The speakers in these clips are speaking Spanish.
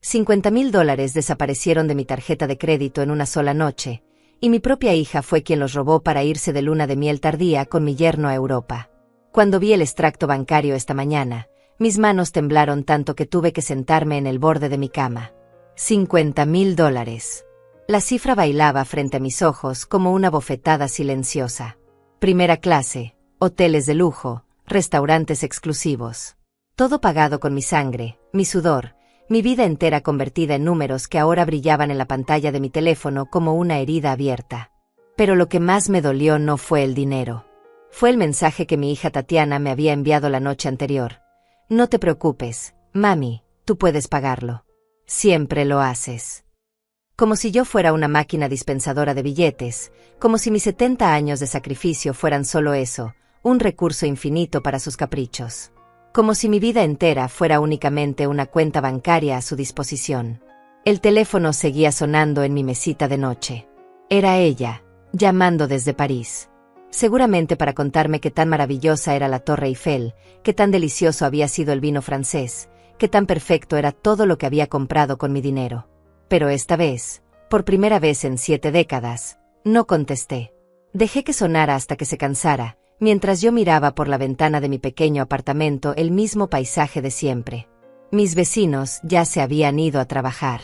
$50,000 desaparecieron de mi tarjeta de crédito en una sola noche, y mi propia hija fue quien los robó para irse de luna de miel tardía con mi yerno a Europa. Cuando vi el extracto bancario esta mañana, mis manos temblaron tanto que tuve que sentarme en el borde de mi cama. $50,000. La cifra bailaba frente a mis ojos como una bofetada silenciosa. Primera clase, hoteles de lujo, restaurantes exclusivos. Todo pagado con mi sangre, mi sudor, mi vida entera convertida en números que ahora brillaban en la pantalla de mi teléfono como una herida abierta. Pero lo que más me dolió no fue el dinero. Fue el mensaje que mi hija Tatiana me había enviado la noche anterior. No te preocupes, mami, tú puedes pagarlo. Siempre lo haces. Como si yo fuera una máquina dispensadora de billetes, como si mis 70 años de sacrificio fueran solo eso, un recurso infinito para sus caprichos. Como si mi vida entera fuera únicamente una cuenta bancaria a su disposición. El teléfono seguía sonando en mi mesita de noche. Era ella, llamando desde París. Seguramente para contarme qué tan maravillosa era la Torre Eiffel, qué tan delicioso había sido el vino francés, qué tan perfecto era todo lo que había comprado con mi dinero. Pero esta vez, por primera vez en 7 décadas, no contesté. Dejé que sonara hasta que se cansara, mientras yo miraba por la ventana de mi pequeño apartamento el mismo paisaje de siempre. Mis vecinos ya se habían ido a trabajar.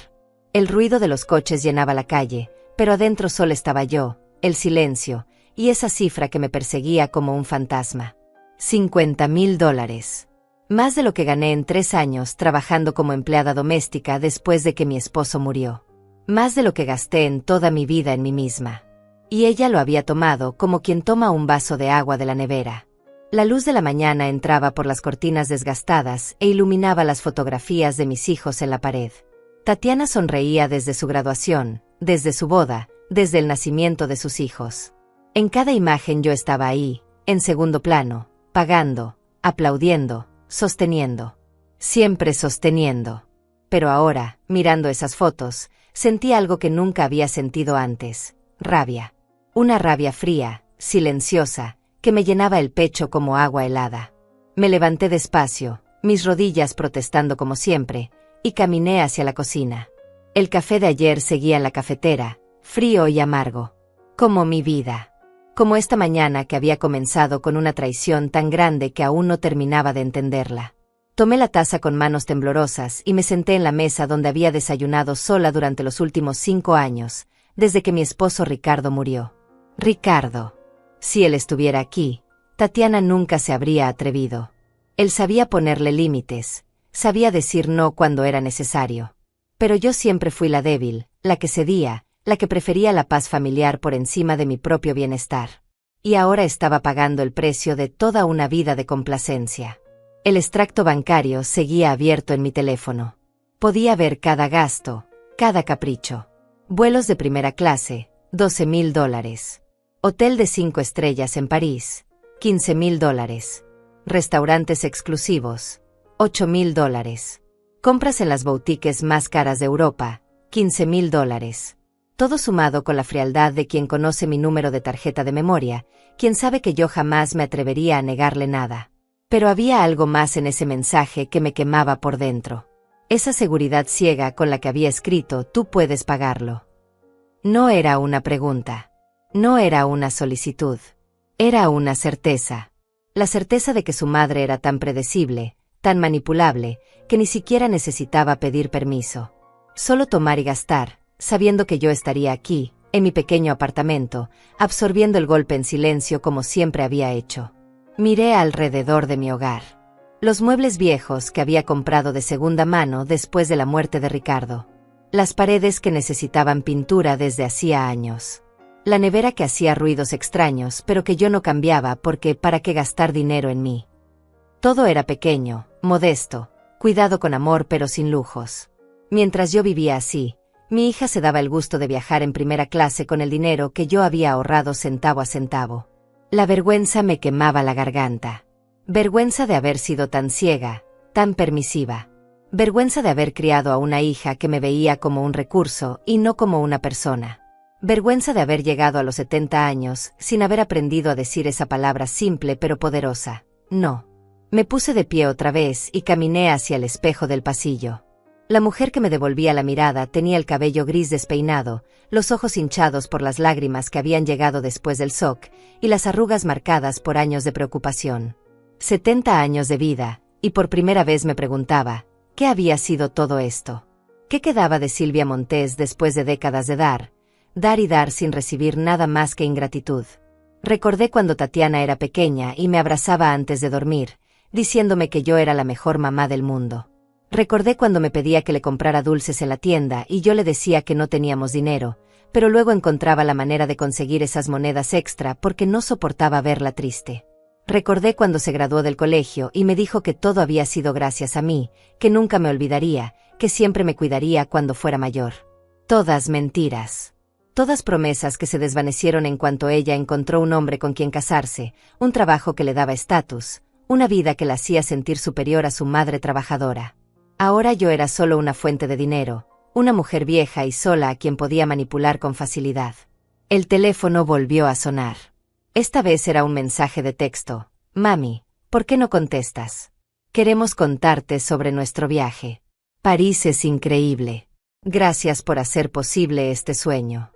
El ruido de los coches llenaba la calle, pero adentro solo estaba yo, el silencio, y esa cifra que me perseguía como un fantasma. $50,000. Más de lo que gané en 3 años trabajando como empleada doméstica después de que mi esposo murió. Más de lo que gasté en toda mi vida en mí misma. Y ella lo había tomado como quien toma un vaso de agua de la nevera. La luz de la mañana entraba por las cortinas desgastadas e iluminaba las fotografías de mis hijos en la pared. Tatiana sonreía desde su graduación, desde su boda, desde el nacimiento de sus hijos. En cada imagen yo estaba ahí, en segundo plano, pagando, aplaudiendo, sosteniendo. Siempre sosteniendo. Pero ahora, mirando esas fotos, sentí algo que nunca había sentido antes: rabia. Una rabia fría, silenciosa, que me llenaba el pecho como agua helada. Me levanté despacio, mis rodillas protestando como siempre, y caminé hacia la cocina. El café de ayer seguía en la cafetera, frío y amargo. Como mi vida. Como esta mañana que había comenzado con una traición tan grande que aún no terminaba de entenderla. Tomé la taza con manos temblorosas y me senté en la mesa donde había desayunado sola durante los últimos 5 años, desde que mi esposo Ricardo murió. Ricardo. Si él estuviera aquí, Tatiana nunca se habría atrevido. Él sabía ponerle límites, sabía decir no cuando era necesario. Pero yo siempre fui la débil, la que cedía, la que prefería la paz familiar por encima de mi propio bienestar. Y ahora estaba pagando el precio de toda una vida de complacencia. El extracto bancario seguía abierto en mi teléfono. Podía ver cada gasto, cada capricho. Vuelos de primera clase, $12,000. Hotel de 5 estrellas en París, $15,000. Restaurantes exclusivos, $8,000. Compras en las boutiques más caras de Europa, $15,000. Todo sumado con la frialdad de quien conoce mi número de tarjeta de memoria, quien sabe que yo jamás me atrevería a negarle nada. Pero había algo más en ese mensaje que me quemaba por dentro. Esa seguridad ciega con la que había escrito: tú puedes pagarlo. No era una pregunta. No era una solicitud. Era una certeza. La certeza de que su madre era tan predecible, tan manipulable, que ni siquiera necesitaba pedir permiso. Solo tomar y gastar, sabiendo que yo estaría aquí, en mi pequeño apartamento, absorbiendo el golpe en silencio como siempre había hecho. Miré alrededor de mi hogar. Los muebles viejos que había comprado de segunda mano después de la muerte de Ricardo. Las paredes que necesitaban pintura desde hacía años. La nevera que hacía ruidos extraños pero que yo no cambiaba porque ¿para qué gastar dinero en mí? Todo era pequeño, modesto, cuidado con amor pero sin lujos. Mientras yo vivía así, mi hija se daba el gusto de viajar en primera clase con el dinero que yo había ahorrado centavo a centavo. La vergüenza me quemaba la garganta. Vergüenza de haber sido tan ciega, tan permisiva. Vergüenza de haber criado a una hija que me veía como un recurso y no como una persona. Vergüenza de haber llegado a los 70 años sin haber aprendido a decir esa palabra simple pero poderosa: no. Me puse de pie otra vez y caminé hacia el espejo del pasillo. La mujer que me devolvía la mirada tenía el cabello gris despeinado, los ojos hinchados por las lágrimas que habían llegado después del shock, y las arrugas marcadas por años de preocupación. 70 años de vida, y por primera vez me preguntaba, ¿qué había sido todo esto? ¿Qué quedaba de Silvia Montes después de décadas de dar y dar sin recibir nada más que ingratitud? Recordé cuando Tatiana era pequeña y me abrazaba antes de dormir, diciéndome que yo era la mejor mamá del mundo. Recordé cuando me pedía que le comprara dulces en la tienda y yo le decía que no teníamos dinero, pero luego encontraba la manera de conseguir esas monedas extra porque no soportaba verla triste. Recordé cuando se graduó del colegio y me dijo que todo había sido gracias a mí, que nunca me olvidaría, que siempre me cuidaría cuando fuera mayor. Todas mentiras. Todas promesas que se desvanecieron en cuanto ella encontró un hombre con quien casarse, un trabajo que le daba estatus, una vida que la hacía sentir superior a su madre trabajadora. Ahora yo era solo una fuente de dinero, una mujer vieja y sola a quien podía manipular con facilidad. El teléfono volvió a sonar. Esta vez era un mensaje de texto. Mami, ¿por qué no contestas? Queremos contarte sobre nuestro viaje. París es increíble. Gracias por hacer posible este sueño.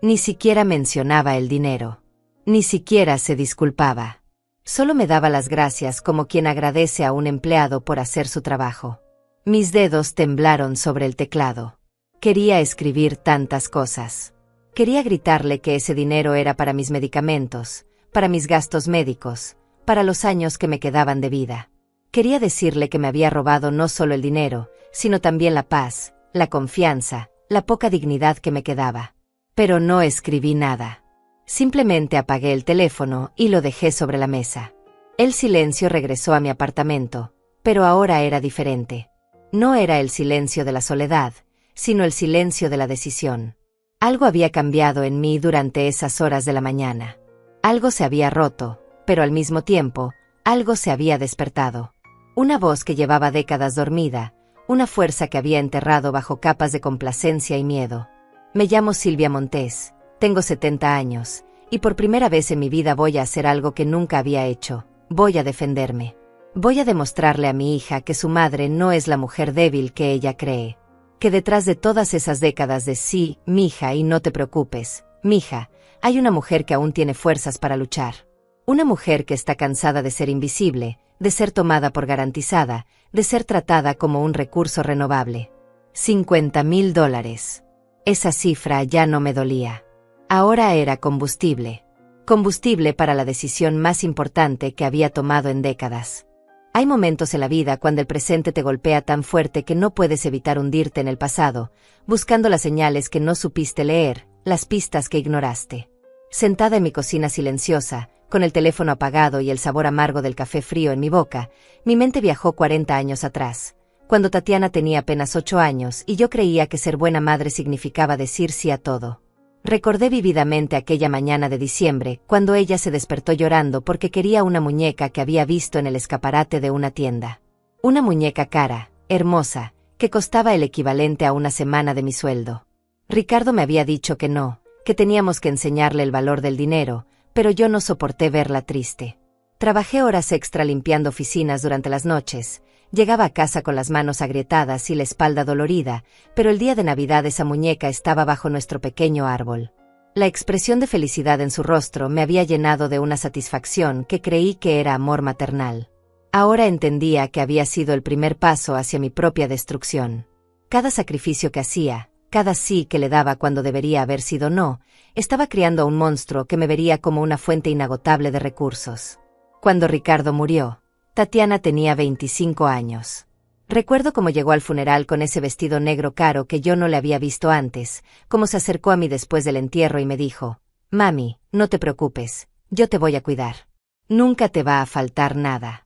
Ni siquiera mencionaba el dinero. Ni siquiera se disculpaba. Solo me daba las gracias como quien agradece a un empleado por hacer su trabajo. Mis dedos temblaron sobre el teclado. Quería escribir tantas cosas. Quería gritarle que ese dinero era para mis medicamentos, para mis gastos médicos, para los años que me quedaban de vida. Quería decirle que me había robado no solo el dinero, sino también la paz, la confianza, la poca dignidad que me quedaba. Pero no escribí nada. Simplemente apagué el teléfono y lo dejé sobre la mesa. El silencio regresó a mi apartamento, pero ahora era diferente. No era el silencio de la soledad, sino el silencio de la decisión. Algo había cambiado en mí durante esas horas de la mañana. Algo se había roto, pero al mismo tiempo, algo se había despertado. Una voz que llevaba décadas dormida, una fuerza que había enterrado bajo capas de complacencia y miedo. Me llamo Silvia Montes, tengo 70 años, y por primera vez en mi vida voy a hacer algo que nunca había hecho, voy a defenderme. Voy a demostrarle a mi hija que su madre no es la mujer débil que ella cree. Que detrás de todas esas décadas de sí, mija, y no te preocupes, mija, hay una mujer que aún tiene fuerzas para luchar. Una mujer que está cansada de ser invisible, de ser tomada por garantizada, de ser tratada como un recurso renovable. $50,000. Esa cifra ya no me dolía. Ahora era combustible. Combustible para la decisión más importante que había tomado en décadas. Hay momentos en la vida cuando el presente te golpea tan fuerte que no puedes evitar hundirte en el pasado, buscando las señales que no supiste leer, las pistas que ignoraste. Sentada en mi cocina silenciosa, con el teléfono apagado y el sabor amargo del café frío en mi boca, mi mente viajó 40 años atrás, cuando Tatiana tenía apenas 8 años y yo creía que ser buena madre significaba decir sí a todo. Recordé vívidamente aquella mañana de diciembre, cuando ella se despertó llorando porque quería una muñeca que había visto en el escaparate de una tienda. Una muñeca cara, hermosa, que costaba el equivalente a una semana de mi sueldo. Ricardo me había dicho que no, que teníamos que enseñarle el valor del dinero, pero yo no soporté verla triste. Trabajé horas extra limpiando oficinas durante las noches. Llegaba a casa con las manos agrietadas y la espalda dolorida, pero el día de Navidad esa muñeca estaba bajo nuestro pequeño árbol. La expresión de felicidad en su rostro me había llenado de una satisfacción que creí que era amor maternal. Ahora entendía que había sido el primer paso hacia mi propia destrucción. Cada sacrificio que hacía, cada sí que le daba cuando debería haber sido no, estaba criando a un monstruo que me vería como una fuente inagotable de recursos. Cuando Ricardo murió, Tatiana tenía 25 años. Recuerdo cómo llegó al funeral con ese vestido negro caro que yo no le había visto antes, cómo se acercó a mí después del entierro y me dijo, «Mami, no te preocupes, yo te voy a cuidar. Nunca te va a faltar nada».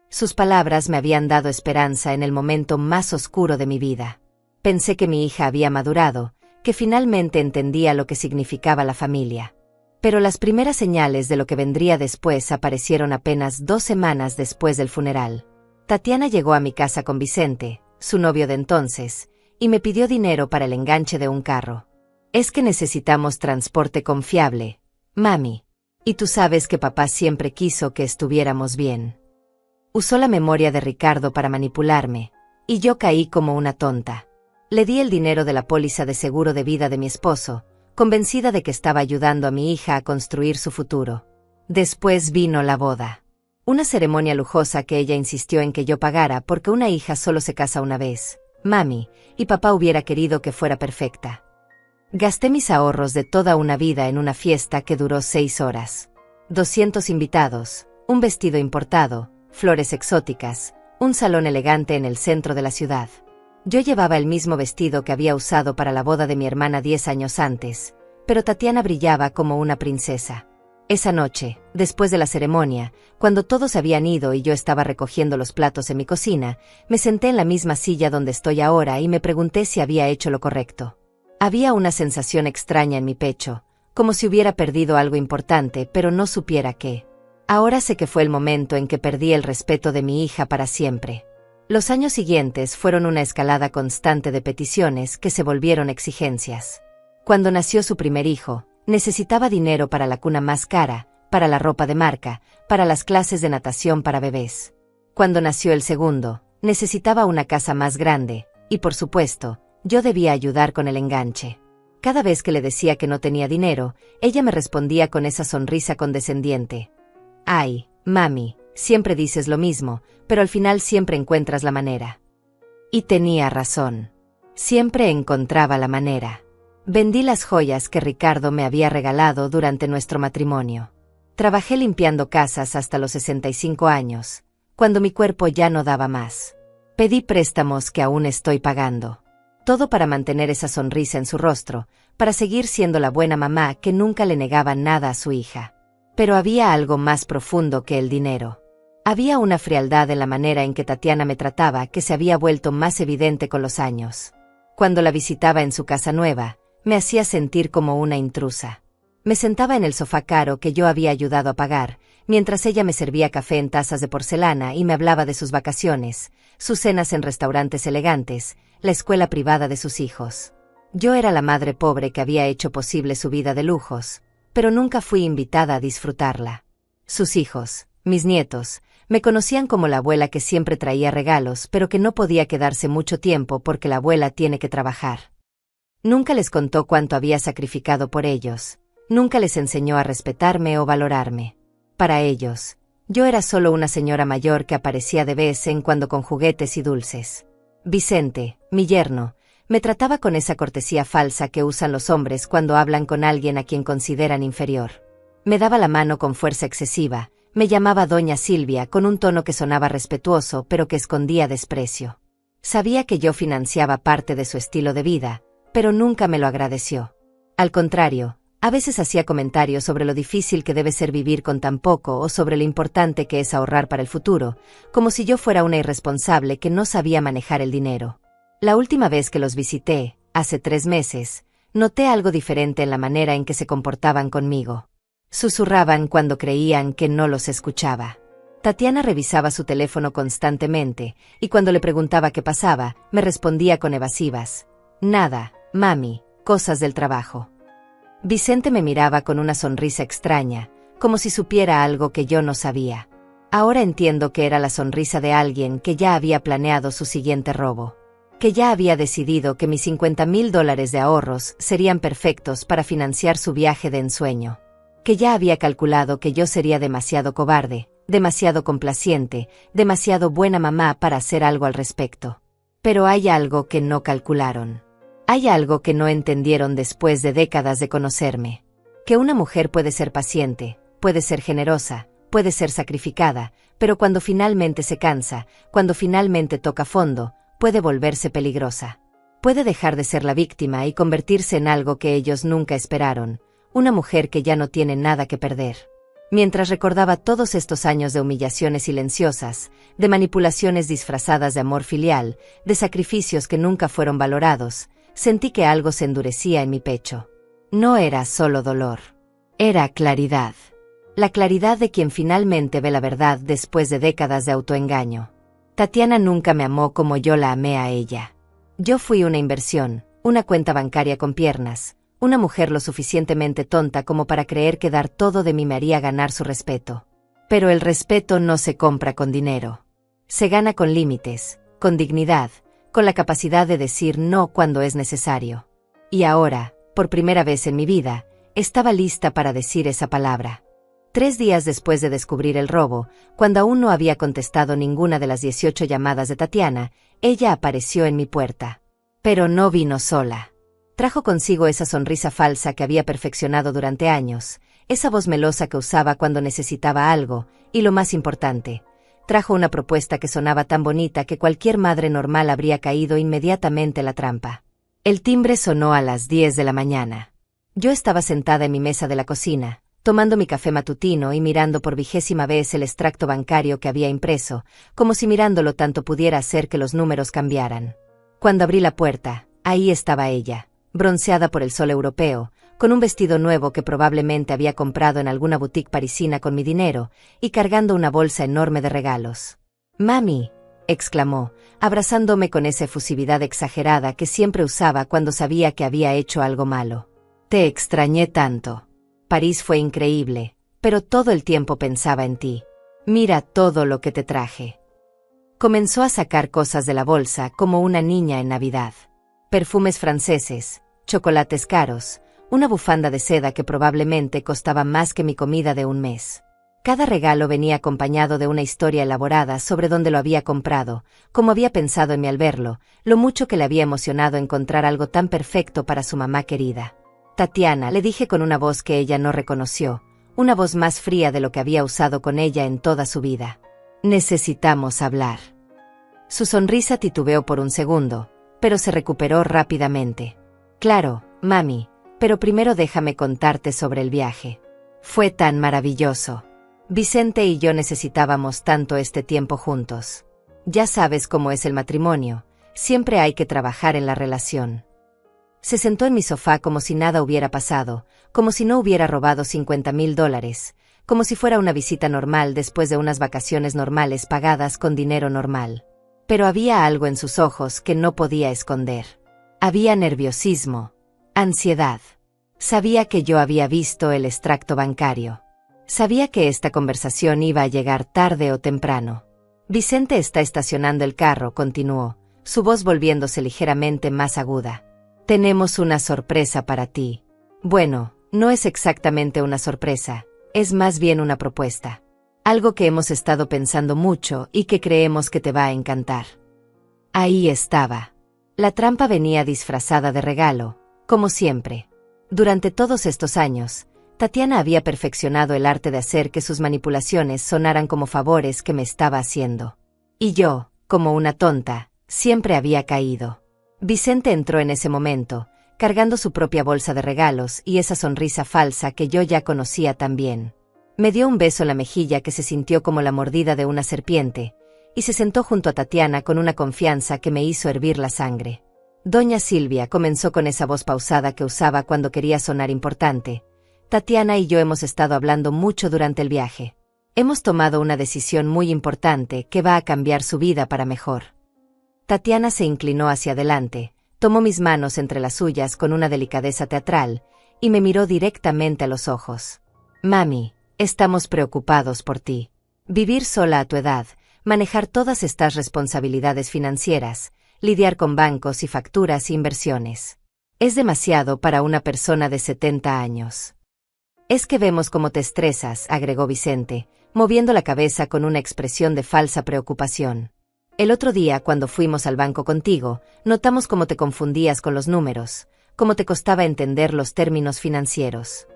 Sus palabras me habían dado esperanza en el momento más oscuro de mi vida. Pensé que mi hija había madurado, que finalmente entendía lo que significaba la familia. Pero las primeras señales de lo que vendría después aparecieron apenas 2 semanas después del funeral. Tatiana llegó a mi casa con Vicente, su novio de entonces, y me pidió dinero para el enganche de un carro. «Es que necesitamos transporte confiable, mami. Y tú sabes que papá siempre quiso que estuviéramos bien». Usó la memoria de Ricardo para manipularme, Y yo caí como una tonta. Le di el dinero de la póliza de seguro de vida de mi esposo, convencida de que estaba ayudando a mi hija a construir su futuro. Después vino la boda. Una ceremonia lujosa que ella insistió en que yo pagara porque una hija solo se casa una vez. Mami y papá hubiera querido que fuera perfecta. Gasté mis ahorros de toda una vida en una fiesta que duró 6 horas. 200 invitados, un vestido importado, flores exóticas, un salón elegante en el centro de la ciudad. Yo llevaba el mismo vestido que había usado para la boda de mi hermana 10 años antes, pero Tatiana brillaba como una princesa. Esa noche, después de la ceremonia, cuando todos habían ido y yo estaba recogiendo los platos en mi cocina, me senté en la misma silla donde estoy ahora y me pregunté si había hecho lo correcto. Había una sensación extraña en mi pecho, como si hubiera perdido algo importante, pero no supiera qué. Ahora sé que fue el momento en que perdí el respeto de mi hija para siempre. Los años siguientes fueron una escalada constante de peticiones que se volvieron exigencias. Cuando nació su primer hijo, necesitaba dinero para la cuna más cara, para la ropa de marca, para las clases de natación para bebés. Cuando nació el segundo, necesitaba una casa más grande, y por supuesto, yo debía ayudar con el enganche. Cada vez que le decía que no tenía dinero, ella me respondía con esa sonrisa condescendiente. Ay, mami, siempre dices lo mismo, pero al final siempre encuentras la manera. Y tenía razón. Siempre encontraba la manera. Vendí las joyas que Ricardo me había regalado durante nuestro matrimonio. Trabajé limpiando casas hasta los 65 años, cuando mi cuerpo ya no daba más. Pedí préstamos que aún estoy pagando. Todo para mantener esa sonrisa en su rostro, para seguir siendo la buena mamá que nunca le negaba nada a su hija. Pero había algo más profundo que el dinero. Había una frialdad en la manera en que Tatiana me trataba que se había vuelto más evidente con los años. Cuando la visitaba en su casa nueva, me hacía sentir como una intrusa. Me sentaba en el sofá caro que yo había ayudado a pagar, mientras ella me servía café en tazas de porcelana y me hablaba de sus vacaciones, sus cenas en restaurantes elegantes, la escuela privada de sus hijos. Yo era la madre pobre que había hecho posible su vida de lujos, pero nunca fui invitada a disfrutarla. Sus hijos, mis nietos, me conocían como la abuela que siempre traía regalos pero que no podía quedarse mucho tiempo porque la abuela tiene que trabajar. Nunca les contó cuánto había sacrificado por ellos, nunca les enseñó a respetarme o valorarme. Para ellos, yo era solo una señora mayor que aparecía de vez en cuando con juguetes y dulces. Vicente, mi yerno, me trataba con esa cortesía falsa que usan los hombres cuando hablan con alguien a quien consideran inferior. Me daba la mano con fuerza excesiva, me llamaba Doña Silvia con un tono que sonaba respetuoso pero que escondía desprecio. Sabía que yo financiaba parte de su estilo de vida, pero nunca me lo agradeció. Al contrario, a veces hacía comentarios sobre lo difícil que debe ser vivir con tan poco o sobre lo importante que es ahorrar para el futuro, como si yo fuera una irresponsable que no sabía manejar el dinero. La última vez que los visité, hace 3 meses, noté algo diferente en la manera en que se comportaban conmigo. Susurraban cuando creían que no los escuchaba. Tatiana revisaba su teléfono constantemente, y cuando le preguntaba qué pasaba, me respondía con evasivas. Nada, mami, cosas del trabajo. Vicente me miraba con una sonrisa extraña, como si supiera algo que yo no sabía. Ahora entiendo que era la sonrisa de alguien que ya había planeado su siguiente robo. Que ya había decidido que mis $50,000 de ahorros serían perfectos para financiar su viaje de ensueño. Que ya había calculado que yo sería demasiado cobarde, demasiado complaciente, demasiado buena mamá para hacer algo al respecto. Pero hay algo que no calcularon. Hay algo que no entendieron después de décadas de conocerme. Que una mujer puede ser paciente, puede ser generosa, puede ser sacrificada, pero cuando finalmente se cansa, cuando finalmente toca fondo, puede volverse peligrosa. Puede dejar de ser la víctima y convertirse en algo que ellos nunca esperaron, una mujer que ya no tiene nada que perder. Mientras recordaba todos estos años de humillaciones silenciosas, de manipulaciones disfrazadas de amor filial, de sacrificios que nunca fueron valorados, sentí que algo se endurecía en mi pecho. No era solo dolor. Era claridad. La claridad de quien finalmente ve la verdad después de décadas de autoengaño. Tatiana nunca me amó como yo la amé a ella. Yo fui una inversión, una cuenta bancaria con piernas, una mujer lo suficientemente tonta como para creer que dar todo de mí me haría ganar su respeto. Pero el respeto no se compra con dinero. Se gana con límites, con dignidad, con la capacidad de decir no cuando es necesario. Y ahora, por primera vez en mi vida, estaba lista para decir esa palabra. 3 días después de descubrir el robo, cuando aún no había contestado ninguna de las 18 llamadas de Tatiana, ella apareció en mi puerta. Pero no vino sola. Trajo consigo esa sonrisa falsa que había perfeccionado durante años, esa voz melosa que usaba cuando necesitaba algo, y lo más importante, trajo una propuesta que sonaba tan bonita que cualquier madre normal habría caído inmediatamente en la trampa. El timbre sonó a las 10 de la mañana. Yo estaba sentada en mi mesa de la cocina, tomando mi café matutino y mirando por 20ª vez el extracto bancario que había impreso, como si mirándolo tanto pudiera hacer que los números cambiaran. Cuando abrí la puerta, ahí estaba ella, bronceada por el sol europeo, con un vestido nuevo que probablemente había comprado en alguna boutique parisina con mi dinero, y cargando una bolsa enorme de regalos. «Mami», exclamó, abrazándome con esa efusividad exagerada que siempre usaba cuando sabía que había hecho algo malo. «Te extrañé tanto. París fue increíble, pero todo el tiempo pensaba en ti. Mira todo lo que te traje». Comenzó a sacar cosas de la bolsa como una niña en Navidad. Perfumes franceses, chocolates caros, una bufanda de seda que probablemente costaba más que mi comida de un mes. Cada regalo venía acompañado de una historia elaborada sobre dónde lo había comprado, cómo había pensado en mí al verlo, lo mucho que le había emocionado encontrar algo tan perfecto para su mamá querida. «Tatiana», le dije con una voz que ella no reconoció, una voz más fría de lo que había usado con ella en toda su vida. «Necesitamos hablar». Su sonrisa titubeó por un segundo, pero se recuperó rápidamente. «Claro, mami, pero primero déjame contarte sobre el viaje. Fue tan maravilloso. Vicente y yo necesitábamos tanto este tiempo juntos. Ya sabes cómo es el matrimonio, siempre hay que trabajar en la relación». Se sentó en mi sofá como si nada hubiera pasado, como si no hubiera robado $50,000, como si fuera una visita normal después de unas vacaciones normales pagadas con dinero normal. Pero había algo en sus ojos que no podía esconder. Había nerviosismo, ansiedad. Sabía que yo había visto el extracto bancario. Sabía que esta conversación iba a llegar tarde o temprano. «Vicente está estacionando el carro», continuó, su voz volviéndose ligeramente más aguda. «Tenemos una sorpresa para ti». Bueno, no es exactamente una sorpresa, es más bien una propuesta. Algo que hemos estado pensando mucho y que creemos que te va a encantar. Ahí estaba. La trampa venía disfrazada de regalo, como siempre. Durante todos estos años, Tatiana había perfeccionado el arte de hacer que sus manipulaciones sonaran como favores que me estaba haciendo. Y yo, como una tonta, siempre había caído. Vicente entró en ese momento, cargando su propia bolsa de regalos y esa sonrisa falsa que yo ya conocía tan bien. Me dio un beso en la mejilla que se sintió como la mordida de una serpiente, y se sentó junto a Tatiana con una confianza que me hizo hervir la sangre. «Doña Silvia», comenzó con esa voz pausada que usaba cuando quería sonar importante, «Tatiana y yo hemos estado hablando mucho durante el viaje. Hemos tomado una decisión muy importante que va a cambiar su vida para mejor». Tatiana se inclinó hacia adelante, tomó mis manos entre las suyas con una delicadeza teatral, y me miró directamente a los ojos. «Mami, estamos preocupados por ti. Vivir sola a tu edad, manejar todas estas responsabilidades financieras, lidiar con bancos y facturas e inversiones. Es demasiado para una persona de 70 años. Es que vemos cómo te estresas», agregó Vicente, moviendo la cabeza con una expresión de falsa preocupación. «El otro día, cuando fuimos al banco contigo, notamos cómo te confundías con los números, cómo te costaba entender los términos financieros».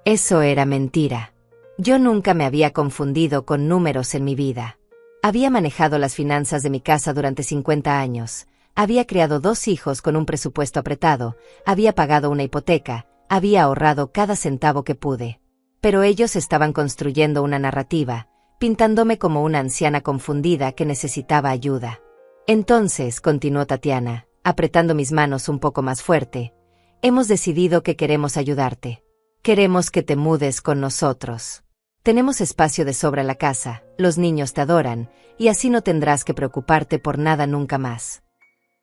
Eso era mentira. Yo nunca me había confundido con números en mi vida. Había manejado las finanzas de mi casa durante 50 años, había criado 2 hijos con un presupuesto apretado, había pagado una hipoteca, había ahorrado cada centavo que pude. Pero ellos estaban construyendo una narrativa, pintándome como una anciana confundida que necesitaba ayuda. «Entonces», continuó Tatiana, apretando mis manos un poco más fuerte, «hemos decidido que queremos ayudarte. Queremos que te mudes con nosotros. Tenemos espacio de sobra en la casa, los niños te adoran, y así no tendrás que preocuparte por nada nunca más.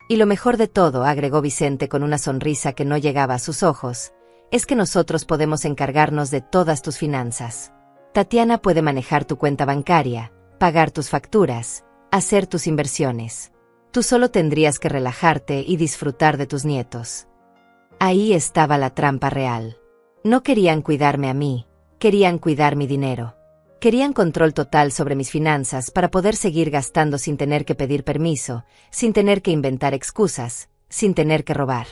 Y lo mejor de todo», agregó Vicente con una sonrisa que no llegaba a sus ojos, «es que nosotros podemos encargarnos de todas tus finanzas. Tatiana puede manejar tu cuenta bancaria, pagar tus facturas, hacer tus inversiones. Tú solo tendrías que relajarte y disfrutar de tus nietos. Ahí estaba la trampa real. No querían cuidarme a mí, querían cuidar mi dinero. Querían control total sobre mis finanzas para poder seguir gastando sin tener que pedir permiso, sin tener que inventar excusas, sin tener que robar.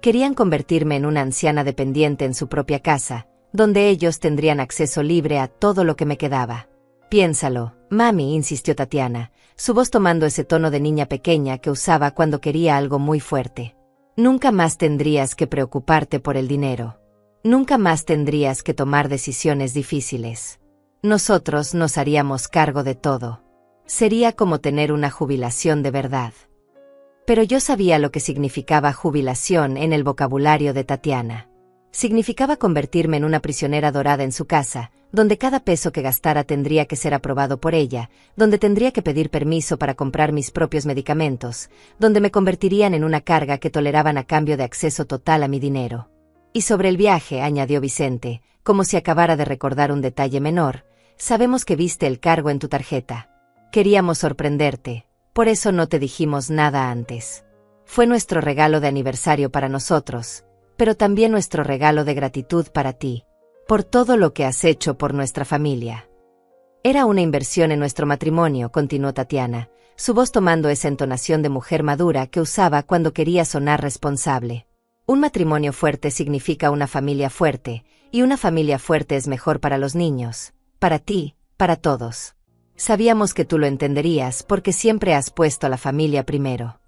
Querían convertirme en una anciana dependiente en su propia casa, donde ellos tendrían acceso libre a todo lo que me quedaba. Piénsalo, mami, insistió Tatiana, su voz tomando ese tono de niña pequeña que usaba cuando quería algo muy fuerte. Nunca más tendrías que preocuparte por el dinero. Nunca más tendrías que tomar decisiones difíciles. Nosotros nos haríamos cargo de todo. Sería como tener una jubilación de verdad. Pero yo sabía lo que significaba jubilación en el vocabulario de Tatiana. Significaba convertirme en una prisionera dorada en su casa, donde cada peso que gastara tendría que ser aprobado por ella, donde tendría que pedir permiso para comprar mis propios medicamentos, donde me convertirían en una carga que toleraban a cambio de acceso total a mi dinero. Y sobre el viaje, añadió Vicente, como si acabara de recordar un detalle menor, sabemos que viste el cargo en tu tarjeta. Queríamos sorprenderte, por eso no te dijimos nada antes. Fue nuestro regalo de aniversario para nosotros, pero también nuestro regalo de gratitud para ti, por todo lo que has hecho por nuestra familia. Era una inversión en nuestro matrimonio, continuó Tatiana, su voz tomando esa entonación de mujer madura que usaba cuando quería sonar responsable. Un matrimonio fuerte significa una familia fuerte, y una familia fuerte es mejor para los niños, para ti, para todos. Sabíamos que tú lo entenderías porque siempre has puesto a la familia primero.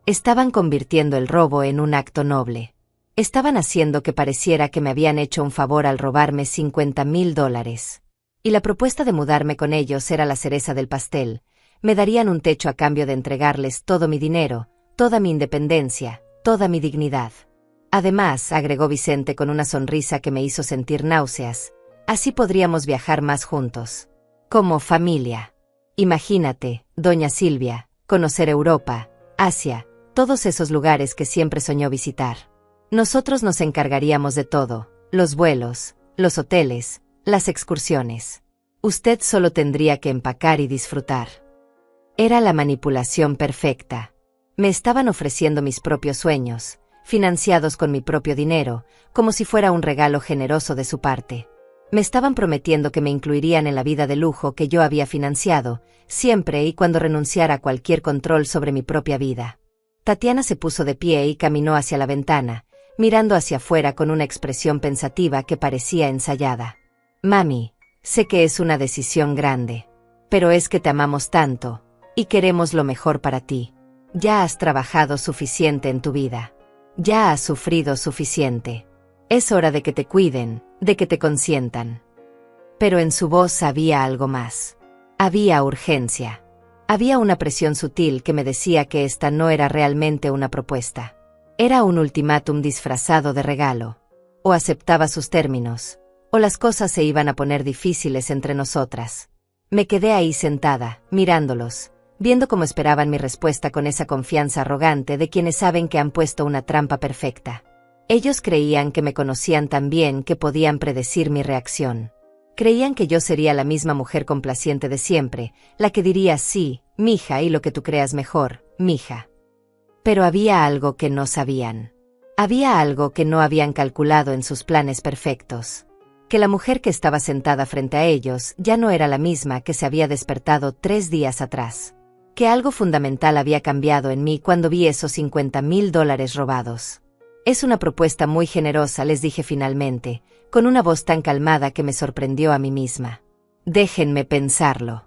Estaban convirtiendo el robo en un acto noble. Estaban haciendo que pareciera que me habían hecho un favor al robarme $50,000. Y la propuesta de mudarme con ellos era la cereza del pastel. Me darían un techo a cambio de entregarles todo mi dinero, toda mi independencia, toda mi dignidad. Además, agregó Vicente con una sonrisa que me hizo sentir náuseas, así podríamos viajar más juntos. Como familia. Imagínate, doña Silvia, conocer Europa, Asia, todos esos lugares que siempre soñó visitar. Nosotros nos encargaríamos de todo, los vuelos, los hoteles, las excursiones. Usted solo tendría que empacar y disfrutar. Era la manipulación perfecta. Me estaban ofreciendo mis propios sueños, financiados con mi propio dinero, como si fuera un regalo generoso de su parte. Me estaban prometiendo que me incluirían en la vida de lujo que yo había financiado, siempre y cuando renunciara a cualquier control sobre mi propia vida. Tatiana se puso de pie y caminó hacia la ventana, mirando hacia afuera con una expresión pensativa que parecía ensayada. Mami, sé que es una decisión grande, pero es que te amamos tanto, y queremos lo mejor para ti. Ya has trabajado suficiente en tu vida. Ya has sufrido suficiente. Es hora de que te cuiden, de que te consientan. Pero en su voz había algo más. Había urgencia. Había una presión sutil que me decía que esta no era realmente una propuesta. Era un ultimátum disfrazado de regalo. O aceptaba sus términos, o las cosas se iban a poner difíciles entre nosotras. Me quedé ahí sentada, mirándolos, viendo cómo esperaban mi respuesta con esa confianza arrogante de quienes saben que han puesto una trampa perfecta. Ellos creían que me conocían tan bien que podían predecir mi reacción. Creían que yo sería la misma mujer complaciente de siempre, la que diría sí, mija, y lo que tú creas mejor, mija. Pero había algo que no sabían. Había algo que no habían calculado en sus planes perfectos. Que la mujer que estaba sentada frente a ellos ya no era la misma que se había despertado 3 días atrás. Que algo fundamental había cambiado en mí cuando vi esos $50,000 robados. Es una propuesta muy generosa, les dije finalmente, con una voz tan calmada que me sorprendió a mí misma. Déjenme pensarlo.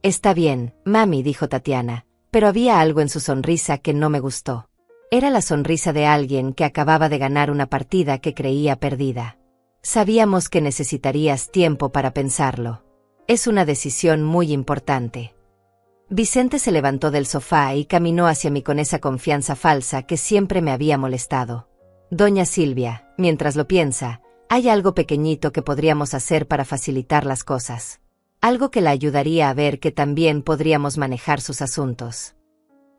Está bien, mami, dijo Tatiana, pero había algo en su sonrisa que no me gustó. Era la sonrisa de alguien que acababa de ganar una partida que creía perdida. Sabíamos que necesitarías tiempo para pensarlo. Es una decisión muy importante. Vicente se levantó del sofá y caminó hacia mí con esa confianza falsa que siempre me había molestado. Doña Silvia, mientras lo piensa, hay algo pequeñito que podríamos hacer para facilitar las cosas. Algo que la ayudaría a ver que también podríamos manejar sus asuntos.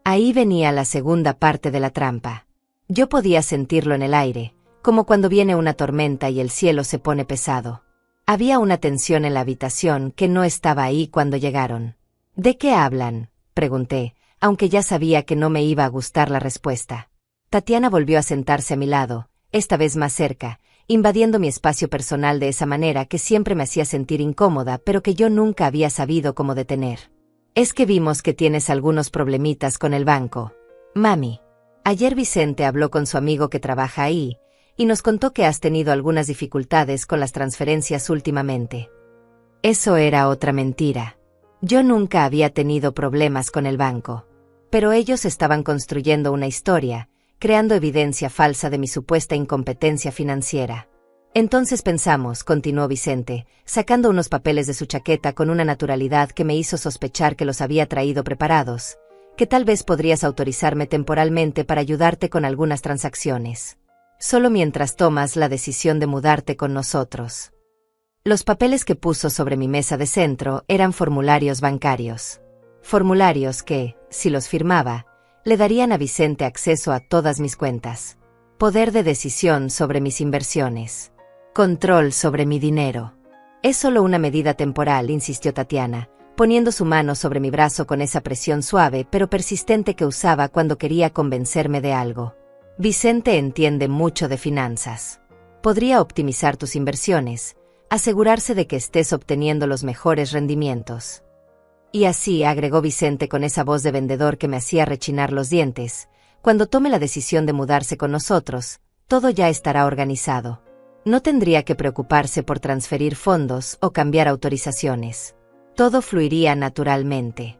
Ahí venía la segunda parte de la trampa. Yo podía sentirlo en el aire, como cuando viene una tormenta y el cielo se pone pesado. Había una tensión en la habitación que no estaba ahí cuando llegaron. ¿De qué hablan?, pregunté, aunque ya sabía que no me iba a gustar la respuesta. Tatiana volvió a sentarse a mi lado, esta vez más cerca, invadiendo mi espacio personal de esa manera que siempre me hacía sentir incómoda, pero que yo nunca había sabido cómo detener. Es que vimos que tienes algunos problemitas con el banco. Mami, ayer Vicente habló con su amigo que trabaja ahí, y nos contó que has tenido algunas dificultades con las transferencias últimamente. Eso era otra mentira. Yo nunca había tenido problemas con el banco. Pero ellos estaban construyendo una historia, creando evidencia falsa de mi supuesta incompetencia financiera. Entonces pensamos, continuó Vicente, sacando unos papeles de su chaqueta con una naturalidad que me hizo sospechar que los había traído preparados, que tal vez podrías autorizarme temporalmente para ayudarte con algunas transacciones. Solo mientras tomas la decisión de mudarte con nosotros. Los papeles que puso sobre mi mesa de centro eran formularios bancarios. Formularios que, si los firmaba, le darían a Vicente acceso a todas mis cuentas. Poder de decisión sobre mis inversiones. Control sobre mi dinero. Es solo una medida temporal, insistió Tatiana, poniendo su mano sobre mi brazo con esa presión suave pero persistente que usaba cuando quería convencerme de algo. Vicente entiende mucho de finanzas. Podría optimizar tus inversiones, asegurarse de que estés obteniendo los mejores rendimientos. Y así, agregó Vicente con esa voz de vendedor que me hacía rechinar los dientes, cuando tome la decisión de mudarse con nosotros, todo ya estará organizado. No tendría que preocuparse por transferir fondos o cambiar autorizaciones. Todo fluiría naturalmente.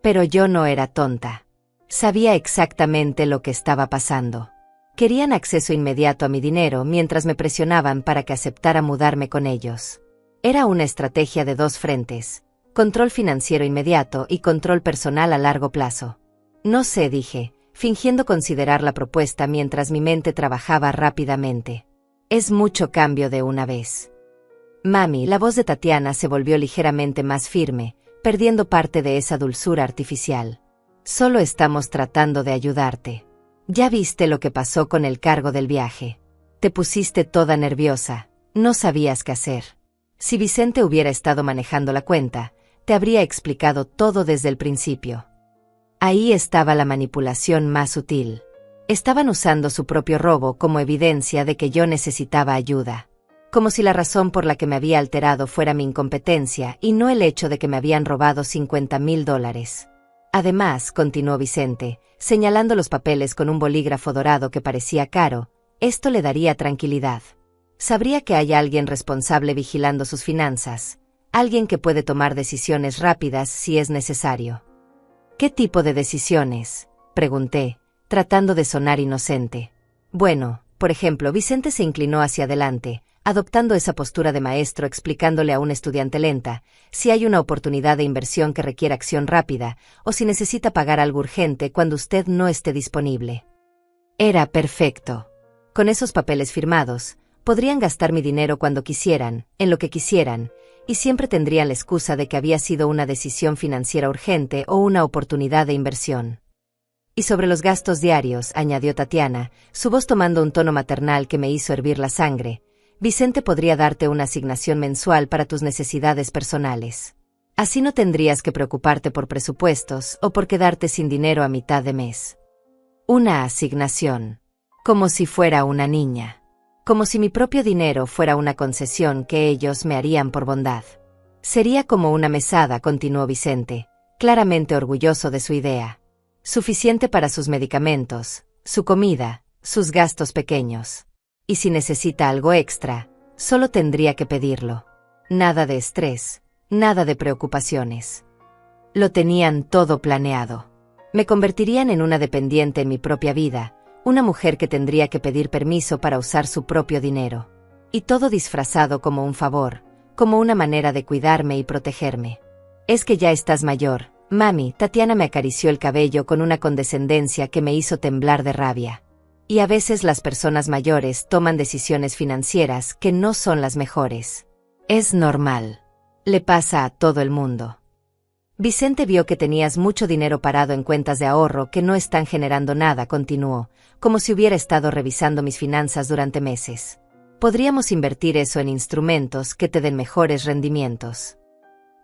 Pero yo no era tonta. Sabía exactamente lo que estaba pasando. Querían acceso inmediato a mi dinero mientras me presionaban para que aceptara mudarme con ellos. Era una estrategia de dos frentes, control financiero inmediato y control personal a largo plazo. No sé, dije, fingiendo considerar la propuesta mientras mi mente trabajaba rápidamente. Es mucho cambio de una vez. Mami, la voz de Tatiana se volvió ligeramente más firme, perdiendo parte de esa dulzura artificial. Solo estamos tratando de ayudarte. Ya viste lo que pasó con el cargo del viaje. Te pusiste toda nerviosa, no sabías qué hacer. Si Vicente hubiera estado manejando la cuenta, te habría explicado todo desde el principio. Ahí estaba la manipulación más sutil. Estaban usando su propio robo como evidencia de que yo necesitaba ayuda. Como si la razón por la que me había alterado fuera mi incompetencia y no el hecho de que me habían robado $50,000. Además, continuó Vicente, señalando los papeles con un bolígrafo dorado que parecía caro, esto le daría tranquilidad. Sabría que hay alguien responsable vigilando sus finanzas, alguien que puede tomar decisiones rápidas si es necesario. ¿Qué tipo de decisiones?, pregunté, tratando de sonar inocente. Bueno, por ejemplo, Vicente se inclinó hacia adelante, adoptando esa postura de maestro explicándole a un estudiante lenta, si hay una oportunidad de inversión que requiere acción rápida, o si necesita pagar algo urgente cuando usted no esté disponible. Era perfecto. Con esos papeles firmados, podrían gastar mi dinero cuando quisieran, en lo que quisieran, y siempre tendrían la excusa de que había sido una decisión financiera urgente o una oportunidad de inversión. Y sobre los gastos diarios, añadió Tatiana, su voz tomando un tono maternal que me hizo hervir la sangre, Vicente podría darte una asignación mensual para tus necesidades personales. Así no tendrías que preocuparte por presupuestos o por quedarte sin dinero a mitad de mes. Una asignación. Como si fuera una niña. Como si mi propio dinero fuera una concesión que ellos me harían por bondad. Sería como una mesada, continuó Vicente, claramente orgulloso de su idea. Suficiente para sus medicamentos, su comida, sus gastos pequeños. Y si necesita algo extra, solo tendría que pedirlo. Nada de estrés, nada de preocupaciones. Lo tenían todo planeado. Me convertirían en una dependiente en mi propia vida, una mujer que tendría que pedir permiso para usar su propio dinero. Y todo disfrazado como un favor, como una manera de cuidarme y protegerme. Es que ya estás mayor, mami. Tatiana me acarició el cabello con una condescendencia que me hizo temblar de rabia. Y a veces las personas mayores toman decisiones financieras que no son las mejores. Es normal. Le pasa a todo el mundo. Vicente vio que tenías mucho dinero parado en cuentas de ahorro que no están generando nada, continuó, como si hubiera estado revisando mis finanzas durante meses. Podríamos invertir eso en instrumentos que te den mejores rendimientos.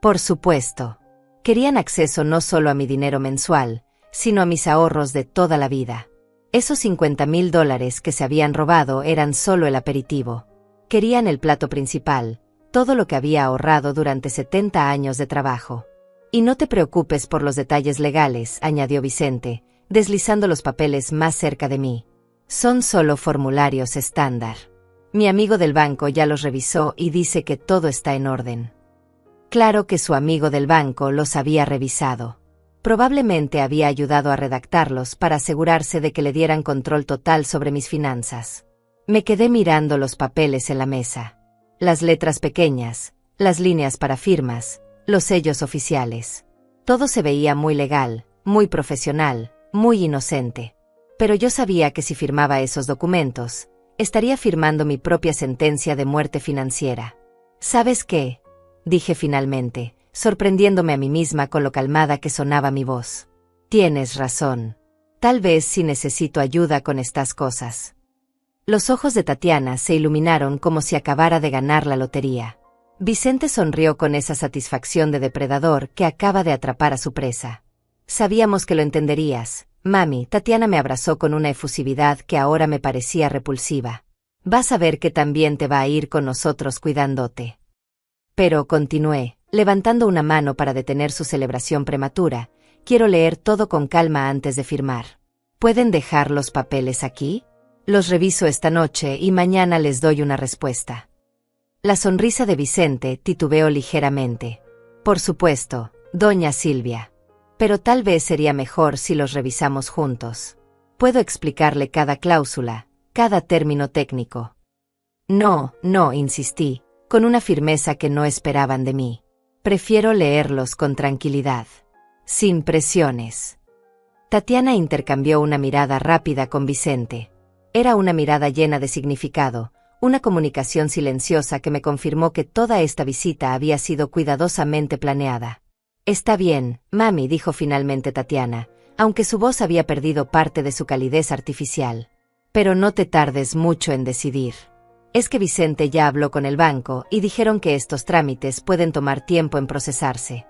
Por supuesto. Querían acceso no solo a mi dinero mensual, sino a mis ahorros de toda la vida. Esos $50,000 que se habían robado eran solo el aperitivo. Querían el plato principal, todo lo que había ahorrado durante 70 años de trabajo. Y no te preocupes por los detalles legales, añadió Vicente, deslizando los papeles más cerca de mí. Son solo formularios estándar. Mi amigo del banco ya los revisó y dice que todo está en orden. Claro que su amigo del banco los había revisado. Probablemente había ayudado a redactarlos para asegurarse de que le dieran control total sobre mis finanzas. Me quedé mirando los papeles en la mesa. Las letras pequeñas, las líneas para firmas, los sellos oficiales. Todo se veía muy legal, muy profesional, muy inocente. Pero yo sabía que si firmaba esos documentos, estaría firmando mi propia sentencia de muerte financiera. ¿Sabes qué?, dije finalmente, sorprendiéndome a mí misma con lo calmada que sonaba mi voz. Tienes razón. Tal vez sí necesito ayuda con estas cosas. Los ojos de Tatiana se iluminaron como si acabara de ganar la lotería. Vicente sonrió con esa satisfacción de depredador que acaba de atrapar a su presa. Sabíamos que lo entenderías, mami. Tatiana me abrazó con una efusividad que ahora me parecía repulsiva. Vas a ver que también te va a ir con nosotros cuidándote. Pero, continué, levantando una mano para detener su celebración prematura, quiero leer todo con calma antes de firmar. ¿Pueden dejar los papeles aquí? Los reviso esta noche y mañana les doy una respuesta. La sonrisa de Vicente titubeó ligeramente. Por supuesto, doña Silvia. Pero tal vez sería mejor si los revisamos juntos. Puedo explicarle cada cláusula, cada término técnico. No, insistí, con una firmeza que no esperaban de mí. Prefiero leerlos con tranquilidad, sin presiones. Tatiana intercambió una mirada rápida con Vicente. Era una mirada llena de significado, una comunicación silenciosa que me confirmó que toda esta visita había sido cuidadosamente planeada. Está bien, mami, dijo finalmente Tatiana, aunque su voz había perdido parte de su calidez artificial. Pero no te tardes mucho en decidir. Es que Vicente ya habló con el banco y dijeron que estos trámites pueden tomar tiempo en procesarse.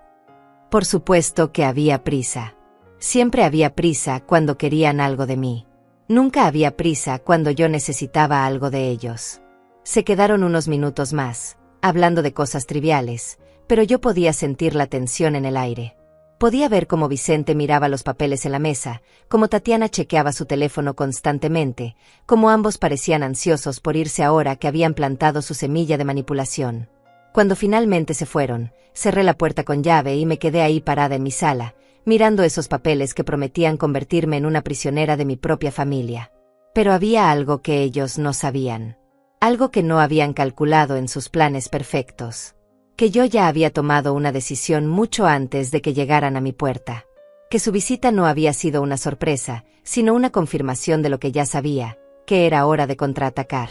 Por supuesto que había prisa. Siempre había prisa cuando querían algo de mí. Nunca había prisa cuando yo necesitaba algo de ellos. Se quedaron unos minutos más, hablando de cosas triviales, pero yo podía sentir la tensión en el aire. Podía ver cómo Vicente miraba los papeles en la mesa, cómo Tatiana chequeaba su teléfono constantemente, cómo ambos parecían ansiosos por irse ahora que habían plantado su semilla de manipulación. Cuando finalmente se fueron, cerré la puerta con llave y me quedé ahí parada en mi sala, mirando esos papeles que prometían convertirme en una prisionera de mi propia familia. Pero había algo que ellos no sabían. Algo que no habían calculado en sus planes perfectos. Que yo ya había tomado una decisión mucho antes de que llegaran a mi puerta. Que su visita no había sido una sorpresa, sino una confirmación de lo que ya sabía, que era hora de contraatacar.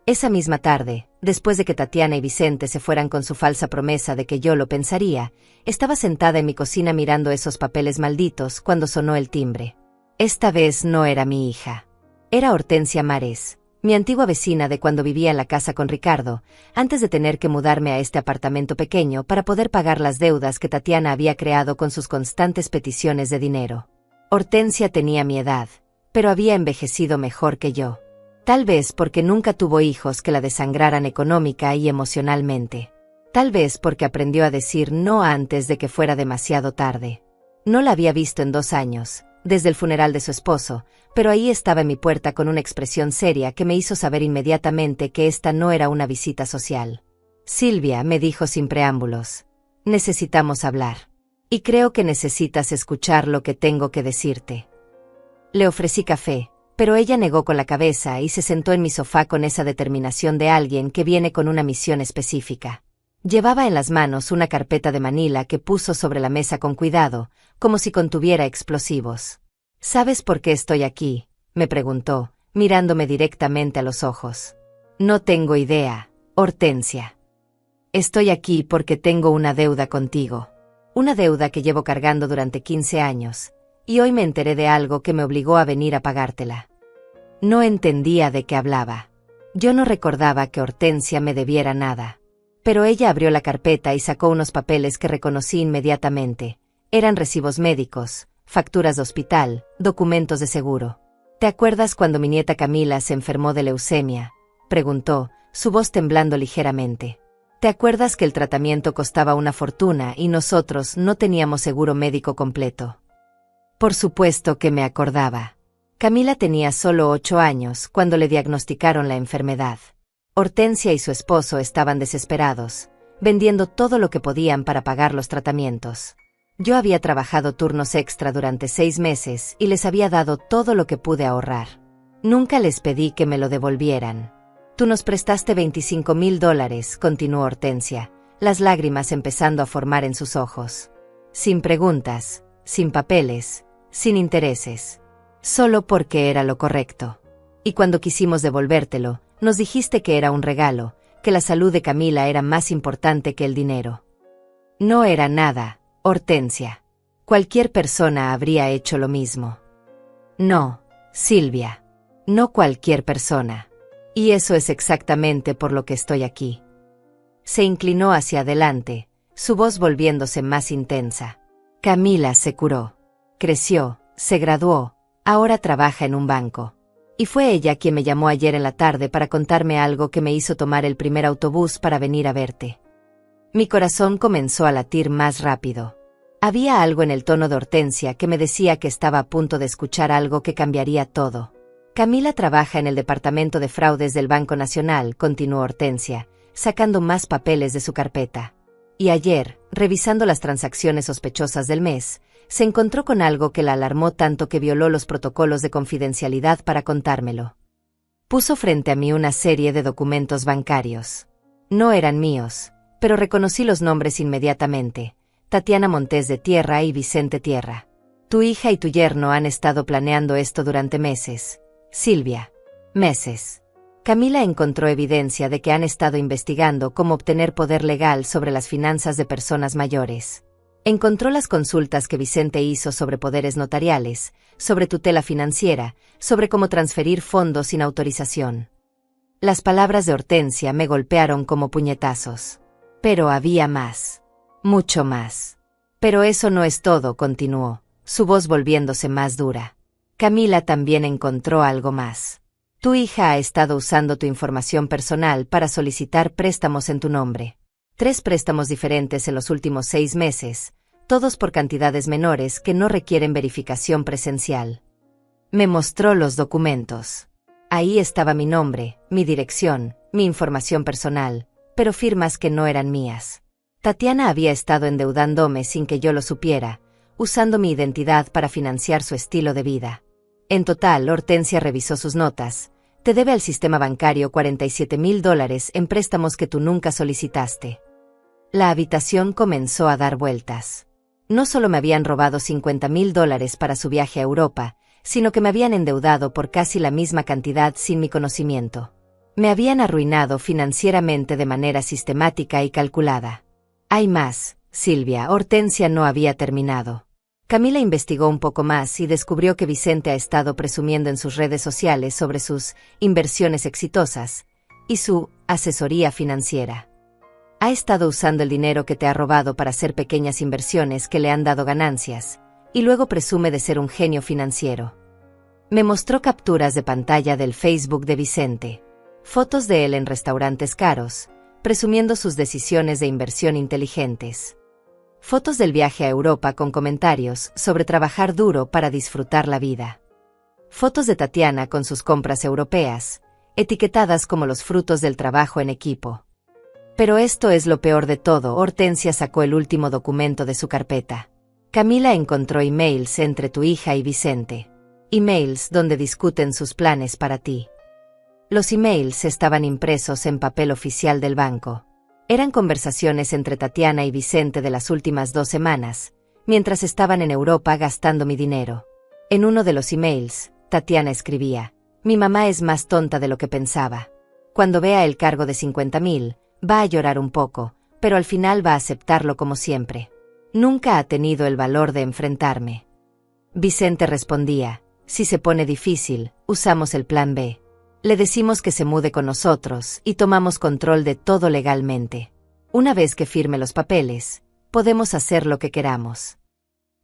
Esa misma tarde, después de que Tatiana y Vicente se fueran con su falsa promesa de que yo lo pensaría, estaba sentada en mi cocina mirando esos papeles malditos cuando sonó el timbre. Esta vez no era mi hija. Era Hortensia Mares, mi antigua vecina de cuando vivía en la casa con Ricardo, antes de tener que mudarme a este apartamento pequeño para poder pagar las deudas que Tatiana había creado con sus constantes peticiones de dinero. Hortensia tenía mi edad, pero había envejecido mejor que yo. Tal vez porque nunca tuvo hijos que la desangraran económica y emocionalmente. Tal vez porque aprendió a decir no antes de que fuera demasiado tarde. No la había visto en 2 años, desde el funeral de su esposo, pero ahí estaba en mi puerta con una expresión seria que me hizo saber inmediatamente que esta no era una visita social. Silvia, me dijo sin preámbulos, necesitamos hablar. Y creo que necesitas escuchar lo que tengo que decirte. Le ofrecí café, pero ella negó con la cabeza y se sentó en mi sofá con esa determinación de alguien que viene con una misión específica. Llevaba en las manos una carpeta de manila que puso sobre la mesa con cuidado, como si contuviera explosivos. ¿Sabes por qué estoy aquí?, me preguntó, mirándome directamente a los ojos. No tengo idea, Hortensia. Estoy aquí porque tengo una deuda contigo. Una deuda que llevo cargando durante 15 años, y hoy me enteré de algo que me obligó a venir a pagártela. No entendía de qué hablaba. Yo no recordaba que Hortensia me debiera nada. Pero ella abrió la carpeta y sacó unos papeles que reconocí inmediatamente. Eran recibos médicos, facturas de hospital, documentos de seguro. ¿Te acuerdas cuando mi nieta Camila se enfermó de leucemia?, preguntó, su voz temblando ligeramente. ¿Te acuerdas que el tratamiento costaba una fortuna y nosotros no teníamos seguro médico completo? Por supuesto que me acordaba. Camila tenía solo 8 años cuando le diagnosticaron la enfermedad. Hortensia y su esposo estaban desesperados, vendiendo todo lo que podían para pagar los tratamientos. Yo había trabajado turnos extra durante 6 meses y les había dado todo lo que pude ahorrar. Nunca les pedí que me lo devolvieran. Tú nos prestaste $25,000, continuó Hortensia, las lágrimas empezando a formar en sus ojos. Sin preguntas, sin papeles, sin intereses. Solo porque era lo correcto. Y cuando quisimos devolvértelo, nos dijiste que era un regalo, que la salud de Camila era más importante que el dinero. No era nada, Hortensia. Cualquier persona habría hecho lo mismo. No, Silvia. No cualquier persona. Y eso es exactamente por lo que estoy aquí. Se inclinó hacia adelante, su voz volviéndose más intensa. Camila se curó. Creció, se graduó, ahora trabaja en un banco. Y fue ella quien me llamó ayer en la tarde para contarme algo que me hizo tomar el primer autobús para venir a verte. Mi corazón comenzó a latir más rápido. Había algo en el tono de Hortensia que me decía que estaba a punto de escuchar algo que cambiaría todo. Camila trabaja en el departamento de fraudes del Banco Nacional, continuó Hortensia, sacando más papeles de su carpeta. Y ayer, revisando las transacciones sospechosas del mes, se encontró con algo que la alarmó tanto que violó los protocolos de confidencialidad para contármelo. Puso frente a mí una serie de documentos bancarios. No eran míos, pero reconocí los nombres inmediatamente: Tatiana Montes de Tierra y Vicente Tierra. Tu hija y tu yerno han estado planeando esto durante meses, Silvia. Meses. Camila encontró evidencia de que han estado investigando cómo obtener poder legal sobre las finanzas de personas mayores. Encontró las consultas que Vicente hizo sobre poderes notariales, sobre tutela financiera, sobre cómo transferir fondos sin autorización. Las palabras de Hortensia me golpearon como puñetazos. Pero había más. Mucho más. Pero eso no es todo, continuó, su voz volviéndose más dura. Camila también encontró algo más. Tu hija ha estado usando tu información personal para solicitar préstamos en tu nombre. 3 préstamos diferentes en los últimos 6 meses, todos por cantidades menores que no requieren verificación presencial. Me mostró los documentos. Ahí estaba mi nombre, mi dirección, mi información personal, pero firmas que no eran mías. Tatiana había estado endeudándome sin que yo lo supiera, usando mi identidad para financiar su estilo de vida. En total, Hortensia revisó sus notas. Te debe al sistema bancario $47,000 en préstamos que tú nunca solicitaste. La habitación comenzó a dar vueltas. No solo me habían robado $50,000 para su viaje a Europa, sino que me habían endeudado por casi la misma cantidad sin mi conocimiento. Me habían arruinado financieramente de manera sistemática y calculada. Hay más, Silvia. Hortensia no había terminado. Camila investigó un poco más y descubrió que Vicente ha estado presumiendo en sus redes sociales sobre sus inversiones exitosas y su asesoría financiera. Ha estado usando el dinero que te ha robado para hacer pequeñas inversiones que le han dado ganancias, y luego presume de ser un genio financiero. Me mostró capturas de pantalla del Facebook de Vicente, fotos de él en restaurantes caros, presumiendo sus decisiones de inversión inteligentes. Fotos del viaje a Europa con comentarios sobre trabajar duro para disfrutar la vida. Fotos de Tatiana con sus compras europeas, etiquetadas como los frutos del trabajo en equipo. Pero esto es lo peor de todo. Hortensia sacó el último documento de su carpeta. Camila encontró emails entre tu hija y Vicente. Emails donde discuten sus planes para ti. Los emails estaban impresos en papel oficial del banco. Eran conversaciones entre Tatiana y Vicente de las últimas 2 semanas, mientras estaban en Europa gastando mi dinero. En uno de los emails, Tatiana escribía: mi mamá es más tonta de lo que pensaba. Cuando vea el cargo de 50,000, va a llorar un poco, pero al final va a aceptarlo como siempre. Nunca ha tenido el valor de enfrentarme. Vicente respondía: si se pone difícil, usamos el plan B. Le decimos que se mude con nosotros y tomamos control de todo legalmente. Una vez que firme los papeles, podemos hacer lo que queramos.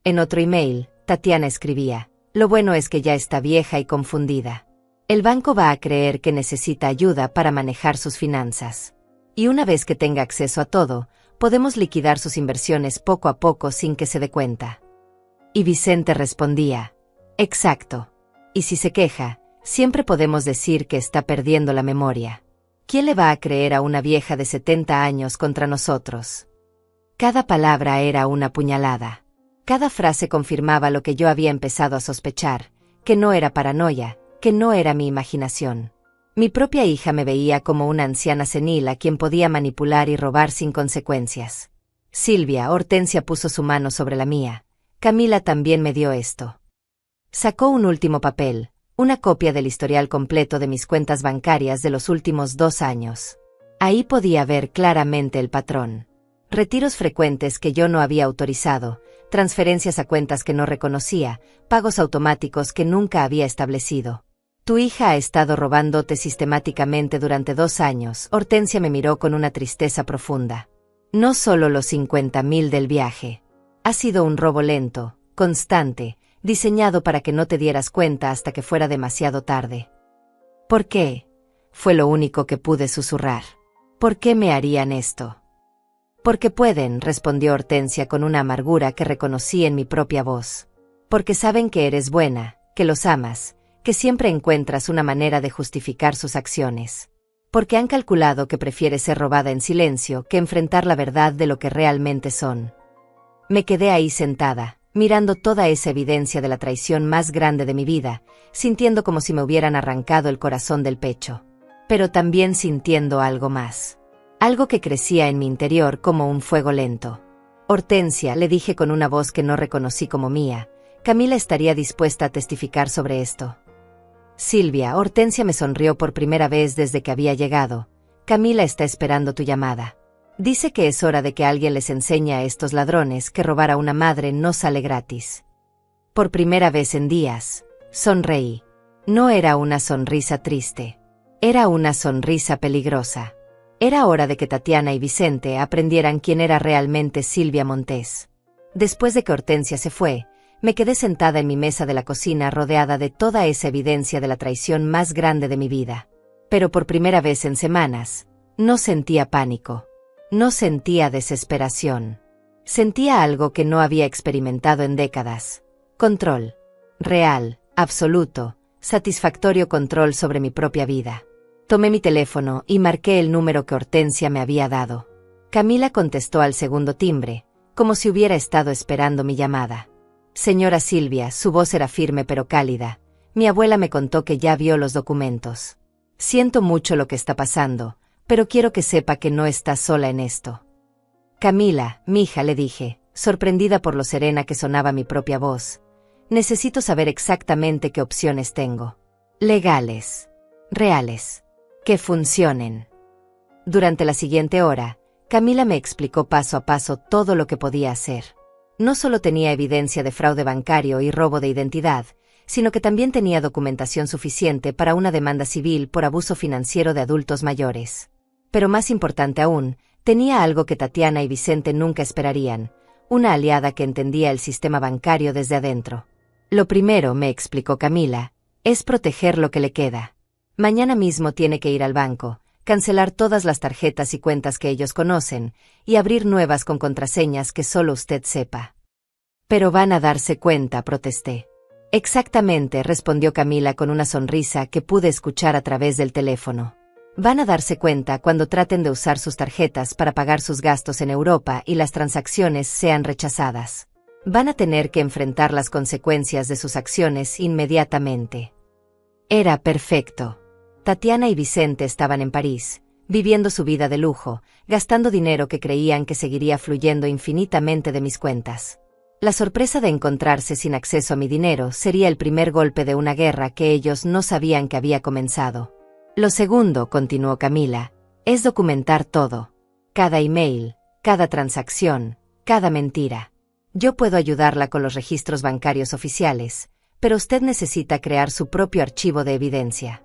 En otro email, Tatiana escribía. Lo bueno es que ya está vieja y confundida. El banco va a creer que necesita ayuda para manejar sus finanzas. Y una vez que tenga acceso a todo, podemos liquidar sus inversiones poco a poco sin que se dé cuenta. Y Vicente respondía. Exacto. Y si se queja, siempre podemos decir que está perdiendo la memoria. ¿Quién le va a creer a una vieja de 70 años contra nosotros? Cada palabra era una puñalada. Cada frase confirmaba lo que yo había empezado a sospechar, que no era paranoia, que no era mi imaginación. Mi propia hija me veía como una anciana senil a quien podía manipular y robar sin consecuencias. Silvia, Hortensia puso su mano sobre la mía. Camila también me dio esto. Sacó un último papel, una copia del historial completo de mis cuentas bancarias de los últimos 2 años. Ahí podía ver claramente el patrón. Retiros frecuentes que yo no había autorizado, transferencias a cuentas que no reconocía, pagos automáticos que nunca había establecido. Tu hija ha estado robándote sistemáticamente durante 2 años. Hortensia me miró con una tristeza profunda. No solo los 50.000 del viaje. Ha sido un robo lento, constante, diseñado para que no te dieras cuenta hasta que fuera demasiado tarde. ¿Por qué? Fue lo único que pude susurrar. ¿Por qué me harían esto? Porque pueden, respondió Hortensia con una amargura que reconocí en mi propia voz. Porque saben que eres buena, que los amas, que siempre encuentras una manera de justificar sus acciones. Porque han calculado que prefieres ser robada en silencio que enfrentar la verdad de lo que realmente son. Me quedé ahí sentada, mirando toda esa evidencia de la traición más grande de mi vida, sintiendo como si me hubieran arrancado el corazón del pecho. Pero también sintiendo algo más. Algo que crecía en mi interior como un fuego lento. Hortensia, le dije con una voz que no reconocí como mía, Camila estaría dispuesta a testificar sobre esto. Silvia, Hortensia me sonrió por primera vez desde que había llegado. Camila está esperando tu llamada. Dice que es hora de que alguien les enseñe a estos ladrones que robar a una madre no sale gratis. Por primera vez en días, sonreí. No era una sonrisa triste. Era una sonrisa peligrosa. Era hora de que Tatiana y Vicente aprendieran quién era realmente Silvia Montés. Después de que Hortensia se fue, me quedé sentada en mi mesa de la cocina rodeada de toda esa evidencia de la traición más grande de mi vida. Pero por primera vez en semanas, no sentía pánico. No sentía desesperación. Sentía algo que no había experimentado en décadas. Control. Real, absoluto, satisfactorio control sobre mi propia vida. Tomé mi teléfono y marqué el número que Hortensia me había dado. Camila contestó al segundo timbre, como si hubiera estado esperando mi llamada. Señora Silvia, su voz era firme pero cálida. Mi abuela me contó que ya vio los documentos. Siento mucho lo que está pasando, pero quiero que sepa que no está sola en esto. Camila, mija, le dije, sorprendida por lo serena que sonaba mi propia voz. Necesito saber exactamente qué opciones tengo. Legales. Reales. Que funcionen. Durante la siguiente hora, Camila me explicó paso a paso todo lo que podía hacer. No solo tenía evidencia de fraude bancario y robo de identidad, sino que también tenía documentación suficiente para una demanda civil por abuso financiero de adultos mayores. Pero más importante aún, tenía algo que Tatiana y Vicente nunca esperarían, una aliada que entendía el sistema bancario desde adentro. Lo primero, me explicó Camila, es proteger lo que le queda. Mañana mismo tiene que ir al banco, cancelar todas las tarjetas y cuentas que ellos conocen, y abrir nuevas con contraseñas que solo usted sepa. Pero van a darse cuenta, protesté. Exactamente, respondió Camila con una sonrisa que pude escuchar a través del teléfono. Van a darse cuenta cuando traten de usar sus tarjetas para pagar sus gastos en Europa y las transacciones sean rechazadas. Van a tener que enfrentar las consecuencias de sus acciones inmediatamente. Era perfecto. Tatiana y Vicente estaban en París, viviendo su vida de lujo, gastando dinero que creían que seguiría fluyendo infinitamente de mis cuentas. La sorpresa de encontrarse sin acceso a mi dinero sería el primer golpe de una guerra que ellos no sabían que había comenzado. Lo segundo, continuó Camila, es documentar todo. Cada email, cada transacción, cada mentira. Yo puedo ayudarla con los registros bancarios oficiales, pero usted necesita crear su propio archivo de evidencia.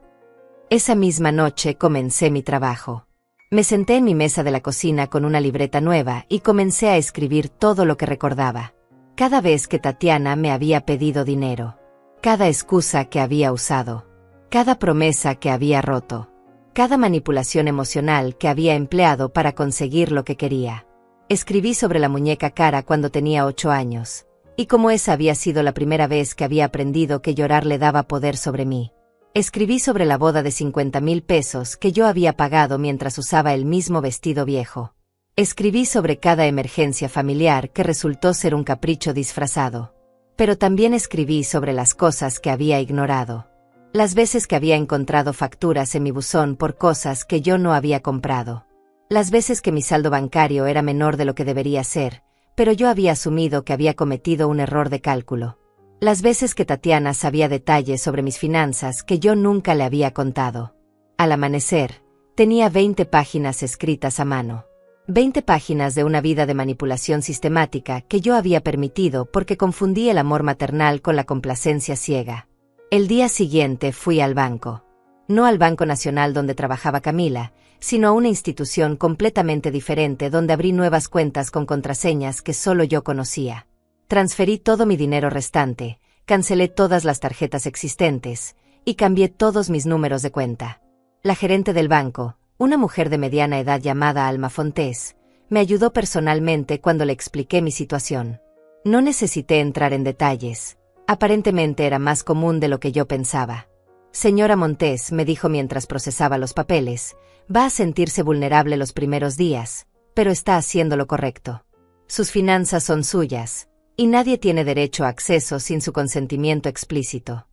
Esa misma noche comencé mi trabajo. Me senté en mi mesa de la cocina con una libreta nueva y comencé a escribir todo lo que recordaba. Cada vez que Tatiana me había pedido dinero, cada excusa que había usado, cada promesa que había roto, cada manipulación emocional que había empleado para conseguir lo que quería. Escribí sobre la muñeca Cara cuando tenía 8 años, y como esa había sido la primera vez que había aprendido que llorar le daba poder sobre mí. Escribí sobre la boda de 50,000 pesos que yo había pagado mientras usaba el mismo vestido viejo. Escribí sobre cada emergencia familiar que resultó ser un capricho disfrazado. Pero también escribí sobre las cosas que había ignorado. Las veces que había encontrado facturas en mi buzón por cosas que yo no había comprado. Las veces que mi saldo bancario era menor de lo que debería ser, pero yo había asumido que había cometido un error de cálculo. Las veces que Tatiana sabía detalles sobre mis finanzas que yo nunca le había contado. Al amanecer, tenía 20 páginas escritas a mano. 20 páginas de una vida de manipulación sistemática que yo había permitido porque confundí el amor maternal con la complacencia ciega. El día siguiente fui al banco. No al Banco Nacional donde trabajaba Camila, sino a una institución completamente diferente donde abrí nuevas cuentas con contraseñas que solo yo conocía. Transferí todo mi dinero restante, cancelé todas las tarjetas existentes y cambié todos mis números de cuenta. La gerente del banco, una mujer de mediana edad llamada Alma Fontés, me ayudó personalmente cuando le expliqué mi situación. No necesité entrar en detalles. Aparentemente era más común de lo que yo pensaba. Señora Montés, me dijo mientras procesaba los papeles, va a sentirse vulnerable los primeros días, pero está haciendo lo correcto. Sus finanzas son suyas, y nadie tiene derecho a acceso sin su consentimiento explícito.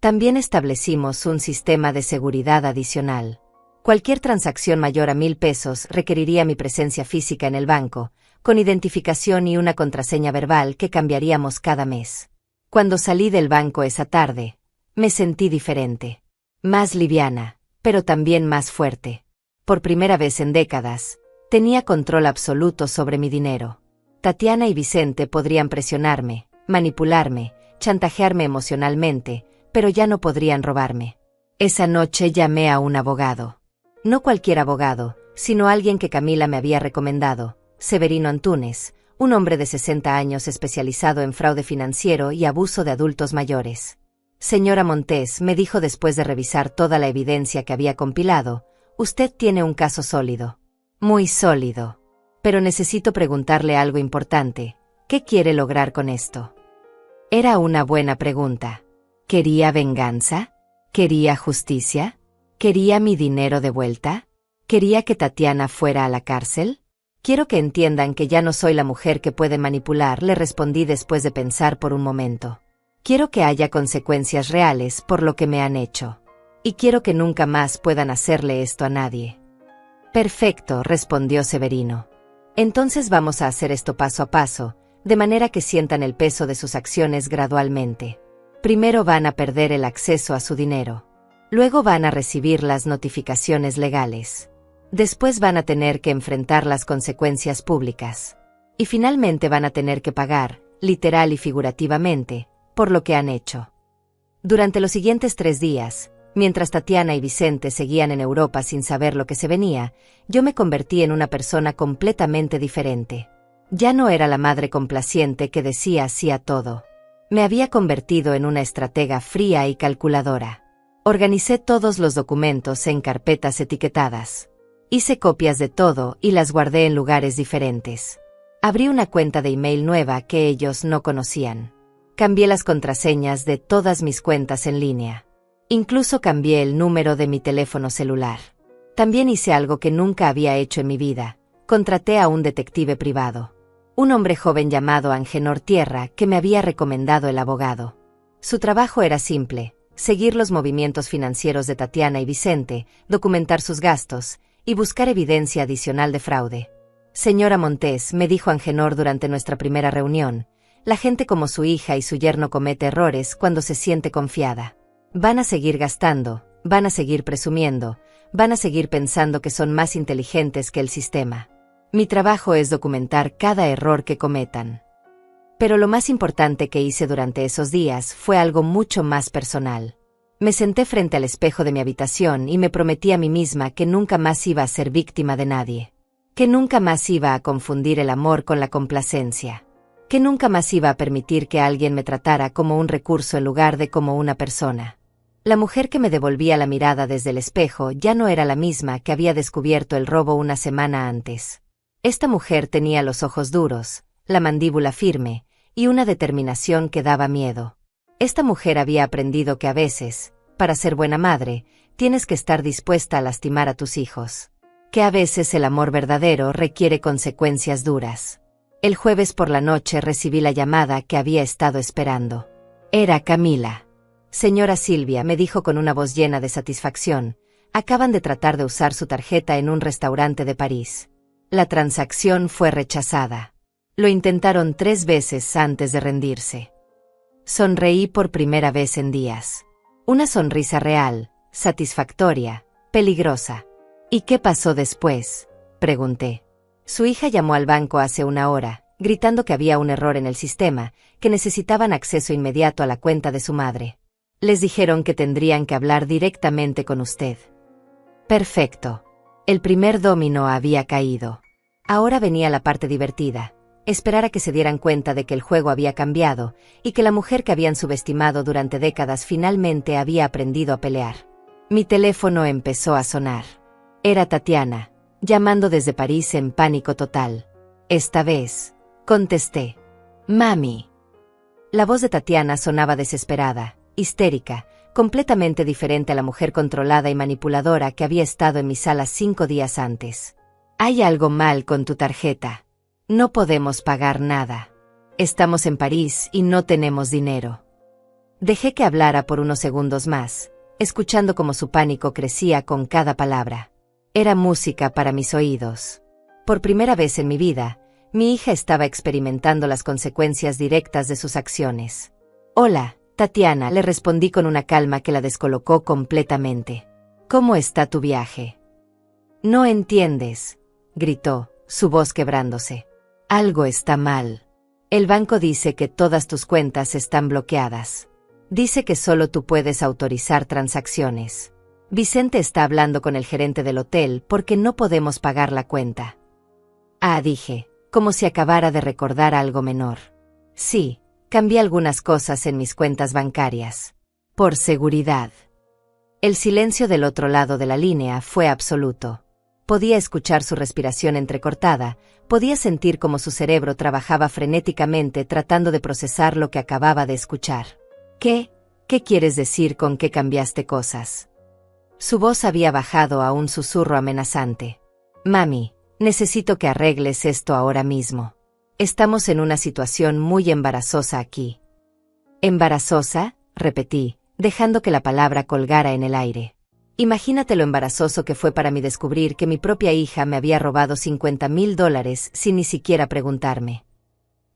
También establecimos un sistema de seguridad adicional. Cualquier transacción mayor a 1,000 pesos requeriría mi presencia física en el banco, con identificación y una contraseña verbal que cambiaríamos cada mes. Cuando salí del banco esa tarde, me sentí diferente. Más liviana, pero también más fuerte. Por primera vez en décadas, tenía control absoluto sobre mi dinero. Tatiana y Vicente podrían presionarme, manipularme, chantajearme emocionalmente, pero ya no podrían robarme. Esa noche llamé a un abogado. No cualquier abogado, sino alguien que Camila me había recomendado, Severino Antúnez, un hombre de 60 años especializado en fraude financiero y abuso de adultos mayores. Señora Montés, me dijo después de revisar toda la evidencia que había compilado, usted tiene un caso sólido. Muy sólido. Pero necesito preguntarle algo importante. ¿Qué quiere lograr con esto? Era una buena pregunta. ¿Quería venganza? ¿Quería justicia? ¿Quería mi dinero de vuelta? ¿Quería que Tatiana fuera a la cárcel? Quiero que entiendan que ya no soy la mujer que puede manipular, le respondí después de pensar por un momento. Quiero que haya consecuencias reales por lo que me han hecho. Y quiero que nunca más puedan hacerle esto a nadie. Perfecto, respondió Severino. Entonces vamos a hacer esto paso a paso, de manera que sientan el peso de sus acciones gradualmente. Primero van a perder el acceso a su dinero. Luego van a recibir las notificaciones legales. Después van a tener que enfrentar las consecuencias públicas. Y finalmente van a tener que pagar, literal y figurativamente, por lo que han hecho. Durante los siguientes 3 días, mientras Tatiana y Vicente seguían en Europa sin saber lo que se venía, yo me convertí en una persona completamente diferente. Ya no era la madre complaciente que decía sí a todo. Me había convertido en una estratega fría y calculadora. Organicé todos los documentos en carpetas etiquetadas. Hice copias de todo y las guardé en lugares diferentes. Abrí una cuenta de email nueva que ellos no conocían. Cambié las contraseñas de todas mis cuentas en línea. Incluso cambié el número de mi teléfono celular. También hice algo que nunca había hecho en mi vida. Contraté a un detective privado. Un hombre joven llamado Angenor Tierra que me había recomendado el abogado. Su trabajo era simple: seguir los movimientos financieros de Tatiana y Vicente, documentar sus gastos y buscar evidencia adicional de fraude. Señora Montés, me dijo Angenor durante nuestra primera reunión, la gente como su hija y su yerno comete errores cuando se siente confiada. Van a seguir gastando, van a seguir presumiendo, van a seguir pensando que son más inteligentes que el sistema. Mi trabajo es documentar cada error que cometan. Pero lo más importante que hice durante esos días fue algo mucho más personal. Me senté frente al espejo de mi habitación y me prometí a mí misma que nunca más iba a ser víctima de nadie. Que nunca más iba a confundir el amor con la complacencia. que nunca más iba a permitir que alguien me tratara como un recurso en lugar de como una persona. La mujer que me devolvía la mirada desde el espejo ya no era la misma que había descubierto el robo una semana antes. Esta mujer tenía los ojos duros, la mandíbula firme, y una determinación que daba miedo. Esta mujer había aprendido que a veces, para ser buena madre, tienes que estar dispuesta a lastimar a tus hijos. Que a veces el amor verdadero requiere consecuencias duras. El jueves por la noche recibí la llamada que había estado esperando. Era Camila. Señora Silvia, me dijo con una voz llena de satisfacción, acaban de tratar de usar su tarjeta en un restaurante de París. La transacción fue rechazada. Lo intentaron 3 veces antes de rendirse. Sonreí por primera vez en días. Una sonrisa real, satisfactoria, peligrosa. ¿Y qué pasó después?, pregunté. Su hija llamó al banco hace 1 hora, gritando que había un error en el sistema, que necesitaban acceso inmediato a la cuenta de su madre. Les dijeron que tendrían que hablar directamente con usted. Perfecto. El primer dominó había caído. Ahora venía la parte divertida. Esperar a que se dieran cuenta de que el juego había cambiado, y que la mujer que habían subestimado durante décadas finalmente había aprendido a pelear. Mi teléfono empezó a sonar. Era Tatiana, llamando desde París en pánico total. Esta vez, contesté. Mami. La voz de Tatiana sonaba desesperada, histérica, completamente diferente a la mujer controlada y manipuladora que había estado en mi sala 5 días antes. Hay algo mal con tu tarjeta. No podemos pagar nada. Estamos en París y no tenemos dinero. Dejé que hablara por unos segundos más, escuchando cómo su pánico crecía con cada palabra. Era música para mis oídos. Por primera vez en mi vida, mi hija estaba experimentando las consecuencias directas de sus acciones. Hola, Tatiana, le respondí con una calma que la descolocó completamente. ¿Cómo está tu viaje? No entiendes, gritó, su voz quebrándose. Algo está mal. El banco dice que todas tus cuentas están bloqueadas. Dice que solo tú puedes autorizar transacciones. Vicente está hablando con el gerente del hotel porque no podemos pagar la cuenta. Ah, dije, como si acabara de recordar algo menor. Sí, cambié algunas cosas en mis cuentas bancarias. Por seguridad. El silencio del otro lado de la línea fue absoluto. Podía escuchar su respiración entrecortada, podía sentir cómo su cerebro trabajaba frenéticamente tratando de procesar lo que acababa de escuchar. ¿Qué quieres decir con que cambiaste cosas? Su voz había bajado a un susurro amenazante. Mami, necesito que arregles esto ahora mismo. Estamos en una situación muy embarazosa aquí. ¿Embarazosa?, repetí, dejando que la palabra colgara en el aire. Imagínate lo embarazoso que fue para mí descubrir que mi propia hija me había robado $50,000 sin ni siquiera preguntarme.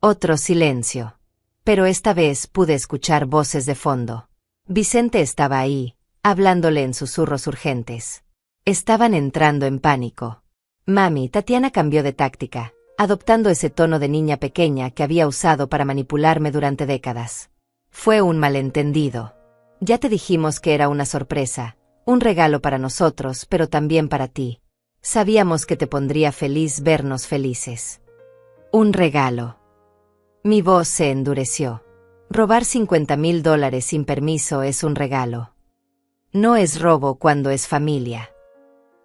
Otro silencio. Pero esta vez pude escuchar voces de fondo. Vicente estaba ahí, hablándole en susurros urgentes. Estaban entrando en pánico. Mami, Tatiana cambió de táctica, adoptando ese tono de niña pequeña que había usado para manipularme durante décadas. Fue un malentendido. Ya te dijimos que era una sorpresa. Un regalo para nosotros, pero también para ti. Sabíamos que te pondría feliz vernos felices. Un regalo. Mi voz se endureció. Robar $50,000 sin permiso es un regalo. No es robo cuando es familia.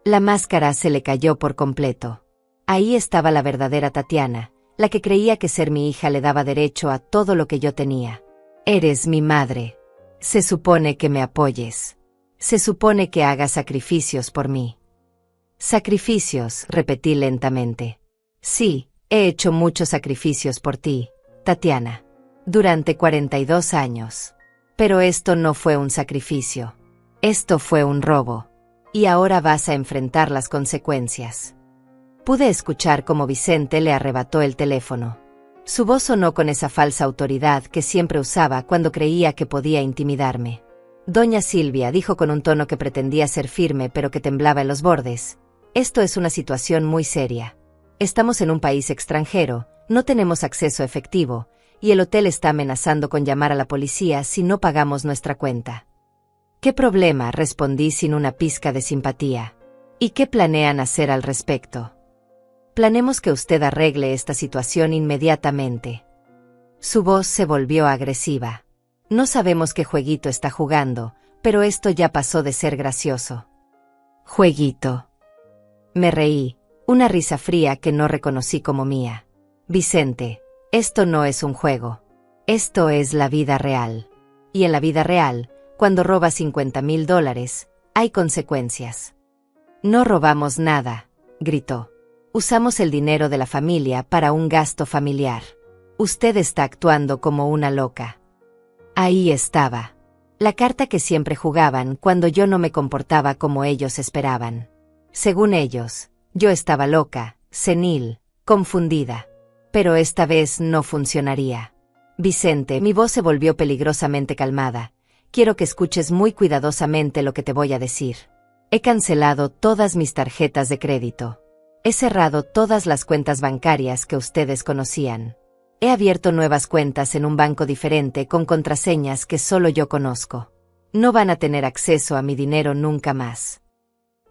La máscara se le cayó por completo. Ahí estaba la verdadera Tatiana, la que creía que ser mi hija le daba derecho a todo lo que yo tenía. Eres mi madre. Se supone que me apoyes. Se supone que hagas sacrificios por mí. Sacrificios, repetí lentamente. Sí, he hecho muchos sacrificios por ti, Tatiana. Durante 42 años. Pero esto no fue un sacrificio. Esto fue un robo. Y ahora vas a enfrentar las consecuencias. Pude escuchar cómo Vicente le arrebató el teléfono. Su voz sonó con esa falsa autoridad que siempre usaba cuando creía que podía intimidarme. Doña Silvia, dijo con un tono que pretendía ser firme pero que temblaba en los bordes. Esto es una situación muy seria. Estamos en un país extranjero, no tenemos acceso efectivo, y el hotel está amenazando con llamar a la policía si no pagamos nuestra cuenta. ¿Qué problema?, respondí sin una pizca de simpatía. ¿Y qué planean hacer al respecto? Planemos que usted arregle esta situación inmediatamente. Su voz se volvió agresiva. No sabemos qué jueguito está jugando, pero esto ya pasó de ser gracioso. Jueguito. Me reí, una risa fría que no reconocí como mía. Vicente, esto no es un juego. Esto es la vida real. Y en la vida real, cuando robas $50,000, hay consecuencias. No robamos nada, gritó. Usamos el dinero de la familia para un gasto familiar. Usted está actuando como una loca. Ahí estaba. La carta que siempre jugaban cuando yo no me comportaba como ellos esperaban. Según ellos, yo estaba loca, senil, confundida. Pero esta vez no funcionaría. Vicente, mi voz se volvió peligrosamente calmada. Quiero que escuches muy cuidadosamente lo que te voy a decir. He cancelado todas mis tarjetas de crédito. He cerrado todas las cuentas bancarias que ustedes conocían. He abierto nuevas cuentas en un banco diferente con contraseñas que solo yo conozco. No van a tener acceso a mi dinero nunca más.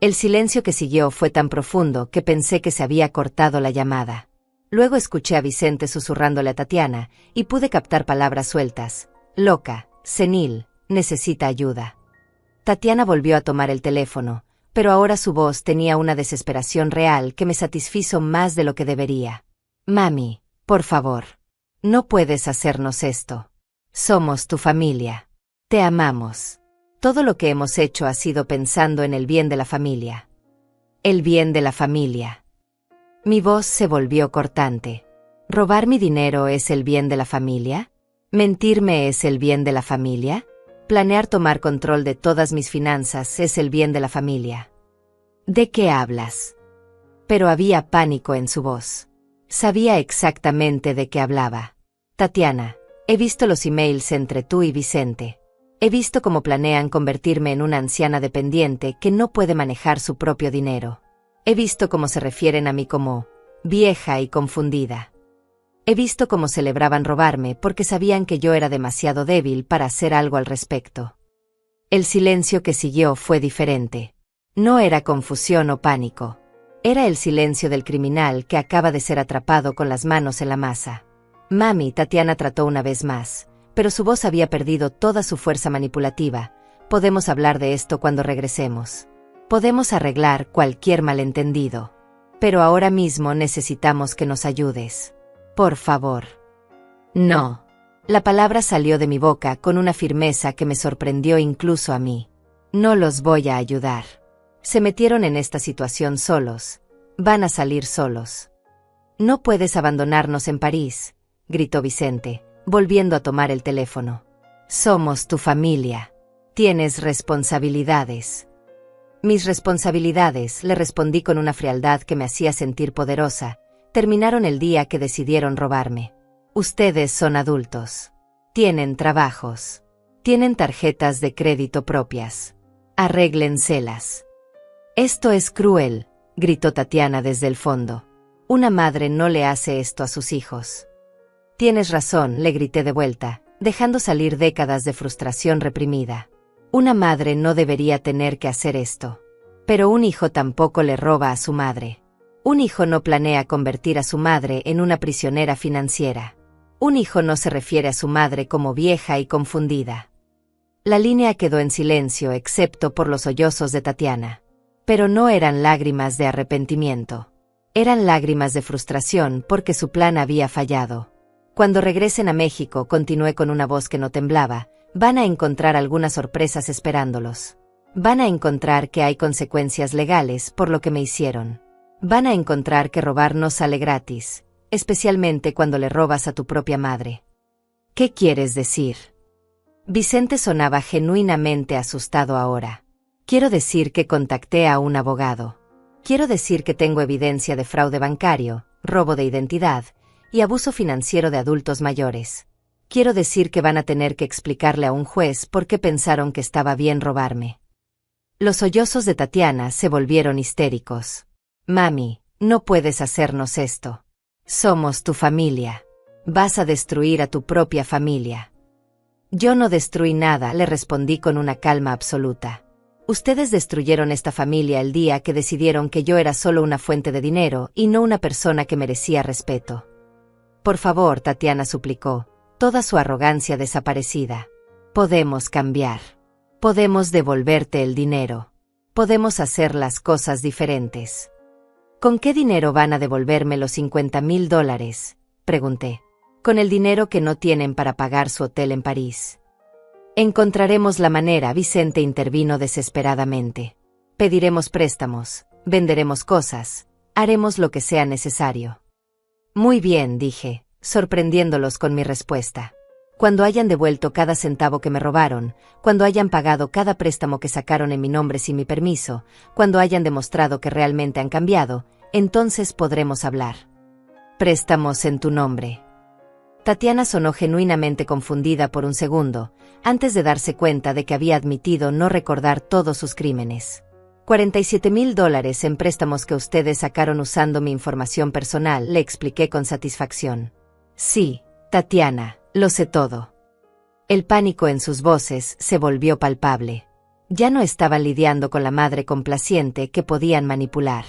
El silencio que siguió fue tan profundo que pensé que se había cortado la llamada. Luego escuché a Vicente susurrándole a Tatiana y pude captar palabras sueltas. Loca, senil, necesita ayuda. Tatiana volvió a tomar el teléfono, pero ahora su voz tenía una desesperación real que me satisfizo más de lo que debería. Mami, por favor. No puedes hacernos esto. Somos tu familia. Te amamos. Todo lo que hemos hecho ha sido pensando en el bien de la familia. El bien de la familia. Mi voz se volvió cortante. ¿Robar mi dinero es el bien de la familia? ¿Mentirme es el bien de la familia? ¿Planear tomar control de todas mis finanzas es el bien de la familia? ¿De qué hablas? Pero había pánico en su voz. Sabía exactamente de qué hablaba. Tatiana, he visto los emails entre tú y Vicente. He visto cómo planean convertirme en una anciana dependiente que no puede manejar su propio dinero. He visto cómo se refieren a mí como vieja y confundida. He visto cómo celebraban robarme porque sabían que yo era demasiado débil para hacer algo al respecto. El silencio que siguió fue diferente. No era confusión o pánico. Era el silencio del criminal que acaba de ser atrapado con las manos en la masa. Mami, Tatiana trató una vez más, pero su voz había perdido toda su fuerza manipulativa. Podemos hablar de esto cuando regresemos. Podemos arreglar cualquier malentendido. Pero ahora mismo necesitamos que nos ayudes. Por favor. No. La palabra salió de mi boca con una firmeza que me sorprendió incluso a mí. No los voy a ayudar. Se metieron en esta situación solos. Van a salir solos. No puedes abandonarnos en París, gritó Vicente, volviendo a tomar el teléfono. Somos tu familia. Tienes responsabilidades. Mis responsabilidades, le respondí con una frialdad que me hacía sentir poderosa, terminaron el día que decidieron robarme. Ustedes son adultos. Tienen trabajos. Tienen tarjetas de crédito propias. Arréglenselas. Esto es cruel, gritó Tatiana desde el fondo. Una madre no le hace esto a sus hijos. Tienes razón, le grité de vuelta, dejando salir décadas de frustración reprimida. Una madre no debería tener que hacer esto. Pero un hijo tampoco le roba a su madre. Un hijo no planea convertir a su madre en una prisionera financiera. Un hijo no se refiere a su madre como vieja y confundida. La línea quedó en silencio excepto por los sollozos de Tatiana. Pero no eran lágrimas de arrepentimiento. Eran lágrimas de frustración porque su plan había fallado. Cuando regresen a México, continué con una voz que no temblaba, van a encontrar algunas sorpresas esperándolos. Van a encontrar que hay consecuencias legales por lo que me hicieron. Van a encontrar que robar no sale gratis, especialmente cuando le robas a tu propia madre. ¿Qué quieres decir? Vicente sonaba genuinamente asustado ahora. Quiero decir que contacté a un abogado. Quiero decir que tengo evidencia de fraude bancario, robo de identidad y abuso financiero de adultos mayores. Quiero decir que van a tener que explicarle a un juez por qué pensaron que estaba bien robarme. Los sollozos de Tatiana se volvieron histéricos. Mami, no puedes hacernos esto. Somos tu familia. Vas a destruir a tu propia familia. Yo no destruí nada, le respondí con una calma absoluta. Ustedes destruyeron esta familia el día que decidieron que yo era solo una fuente de dinero y no una persona que merecía respeto. Por favor, Tatiana suplicó, toda su arrogancia desaparecida. Podemos cambiar. Podemos devolverte el dinero. Podemos hacer las cosas diferentes. ¿Con qué dinero van a devolverme los $50,000? Pregunté. Con el dinero que no tienen para pagar su hotel en París. Encontraremos la manera, Vicente intervino desesperadamente. Pediremos préstamos, venderemos cosas, haremos lo que sea necesario. Muy bien, dije, sorprendiéndolos con mi respuesta. Cuando hayan devuelto cada centavo que me robaron, cuando hayan pagado cada préstamo que sacaron en mi nombre sin mi permiso, cuando hayan demostrado que realmente han cambiado, entonces podremos hablar. Préstamos en tu nombre. Tatiana sonó genuinamente confundida por un segundo, antes de darse cuenta de que había admitido no recordar todos sus crímenes. $47,000 en préstamos que ustedes sacaron usando mi información personal, le expliqué con satisfacción. Sí, Tatiana, lo sé todo. El pánico en sus voces se volvió palpable. Ya no estaban lidiando con la madre complaciente que podían manipular.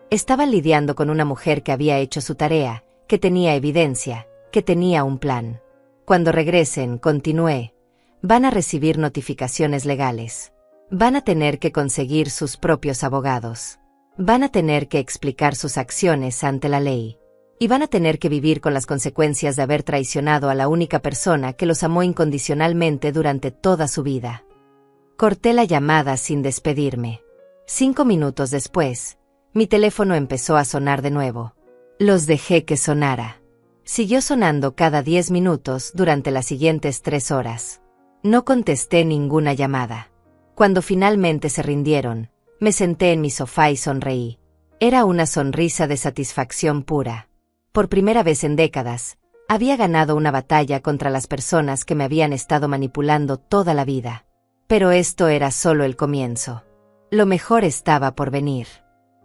Estaban lidiando con una mujer que había hecho su tarea, que tenía evidencia, que tenía un plan. Cuando regresen, continué, van a recibir notificaciones legales. Van a tener que conseguir sus propios abogados. Van a tener que explicar sus acciones ante la ley. Y van a tener que vivir con las consecuencias de haber traicionado a la única persona que los amó incondicionalmente durante toda su vida. Corté la llamada sin despedirme. 5 minutos después, mi teléfono empezó a sonar de nuevo. Los dejé que sonara. Siguió sonando cada 10 minutos durante las siguientes 3 horas. No contesté ninguna llamada. Cuando finalmente se rindieron, me senté en mi sofá y sonreí. Era una sonrisa de satisfacción pura. Por primera vez en décadas, había ganado una batalla contra las personas que me habían estado manipulando toda la vida. Pero esto era solo el comienzo. Lo mejor estaba por venir.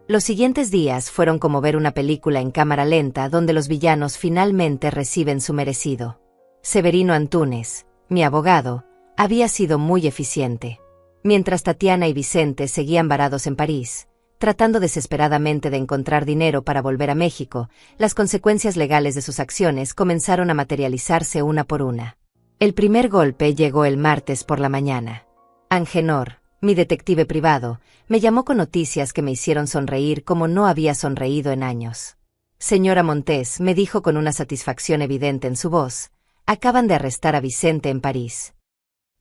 Los siguientes días fueron como ver una película en cámara lenta donde los villanos finalmente reciben su merecido. Severino Antúnez, mi abogado, había sido muy eficiente. Mientras Tatiana y Vicente seguían varados en París, tratando desesperadamente de encontrar dinero para volver a México, las consecuencias legales de sus acciones comenzaron a materializarse una por una. El primer golpe llegó el martes por la mañana. Angenor, mi detective privado, me llamó con noticias que me hicieron sonreír como no había sonreído en años. Señora Montés, me dijo con una satisfacción evidente en su voz, acaban de arrestar a Vicente en París.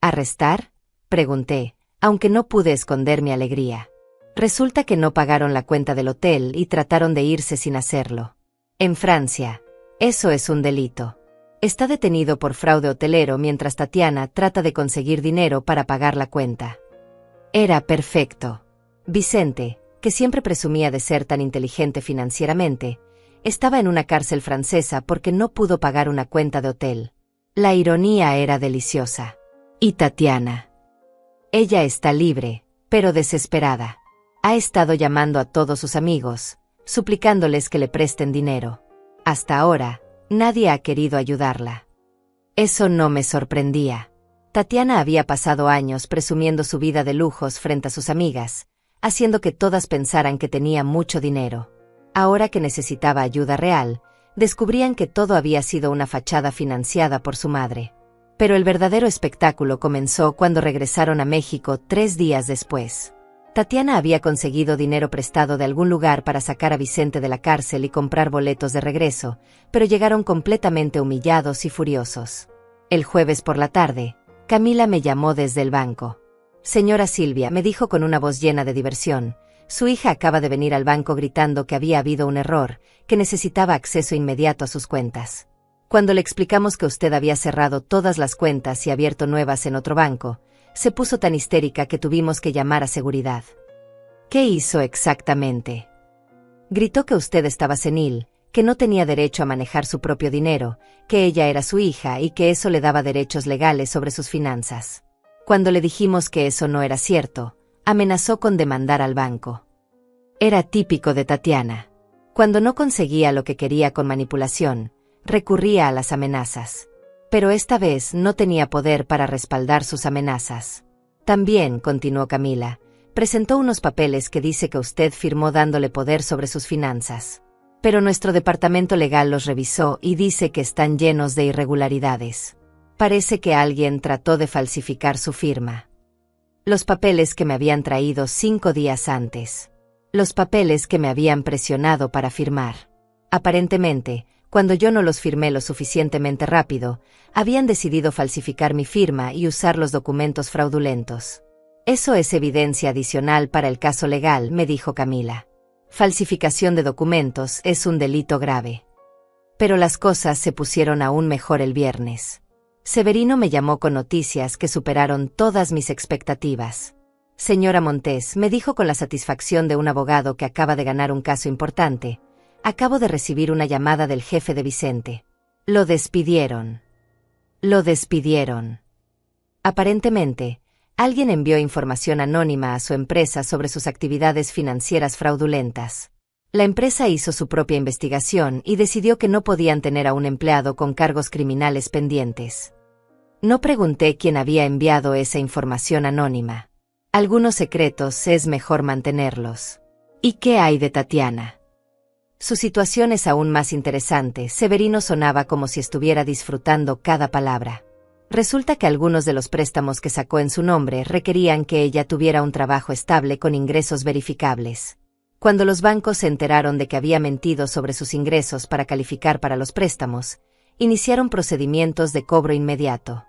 ¿Arrestar?, pregunté, aunque no pude esconder mi alegría. Resulta que no pagaron la cuenta del hotel y trataron de irse sin hacerlo. En Francia, eso es un delito. Está detenido por fraude hotelero mientras Tatiana trata de conseguir dinero para pagar la cuenta. Era perfecto. Vicente, que siempre presumía de ser tan inteligente financieramente, estaba en una cárcel francesa porque no pudo pagar una cuenta de hotel. La ironía era deliciosa. Y Tatiana. Ella está libre, pero desesperada. Ha estado llamando a todos sus amigos, suplicándoles que le presten dinero. Hasta ahora, nadie ha querido ayudarla. Eso no me sorprendía. Tatiana había pasado años presumiendo su vida de lujos frente a sus amigas, haciendo que todas pensaran que tenía mucho dinero. Ahora que necesitaba ayuda real, descubrían que todo había sido una fachada financiada por su madre. Pero el verdadero espectáculo comenzó cuando regresaron a México 3 días después. Tatiana había conseguido dinero prestado de algún lugar para sacar a Vicente de la cárcel y comprar boletos de regreso, pero llegaron completamente humillados y furiosos. El jueves por la tarde, Camila me llamó desde el banco. Señora Silvia, me dijo con una voz llena de diversión, su hija acaba de venir al banco gritando que había habido un error, que necesitaba acceso inmediato a sus cuentas. Cuando le explicamos que usted había cerrado todas las cuentas y abierto nuevas en otro banco, se puso tan histérica que tuvimos que llamar a seguridad. ¿Qué hizo exactamente? Gritó que usted estaba senil, que no tenía derecho a manejar su propio dinero, que ella era su hija y que eso le daba derechos legales sobre sus finanzas. Cuando le dijimos que eso no era cierto, amenazó con demandar al banco. Era típico de Tatiana. Cuando no conseguía lo que quería con manipulación, recurría a las amenazas. Pero esta vez no tenía poder para respaldar sus amenazas. También, continuó Camila, presentó unos papeles que dice que usted firmó dándole poder sobre sus finanzas. Pero nuestro departamento legal los revisó y dice que están llenos de irregularidades. Parece que alguien trató de falsificar su firma. Los papeles que me habían traído 5 días antes. Los papeles que me habían presionado para firmar. Aparentemente, cuando yo no los firmé lo suficientemente rápido, habían decidido falsificar mi firma y usar los documentos fraudulentos. Eso es evidencia adicional para el caso legal, me dijo Camila. Falsificación de documentos es un delito grave. Pero las cosas se pusieron aún mejor el viernes. Severino me llamó con noticias que superaron todas mis expectativas. Señora Montes, me dijo con la satisfacción de un abogado que acaba de ganar un caso importante, acabo de recibir una llamada del jefe de Vicente. Lo despidieron. Lo despidieron. Aparentemente, alguien envió información anónima a su empresa sobre sus actividades financieras fraudulentas. La empresa hizo su propia investigación y decidió que no podían tener a un empleado con cargos criminales pendientes. No pregunté quién había enviado esa información anónima. Algunos secretos es mejor mantenerlos. ¿Y qué hay de Tatiana? Su situación es aún más interesante. Severino sonaba como si estuviera disfrutando cada palabra. Resulta que algunos de los préstamos que sacó en su nombre requerían que ella tuviera un trabajo estable con ingresos verificables. Cuando los bancos se enteraron de que había mentido sobre sus ingresos para calificar para los préstamos, iniciaron procedimientos de cobro inmediato.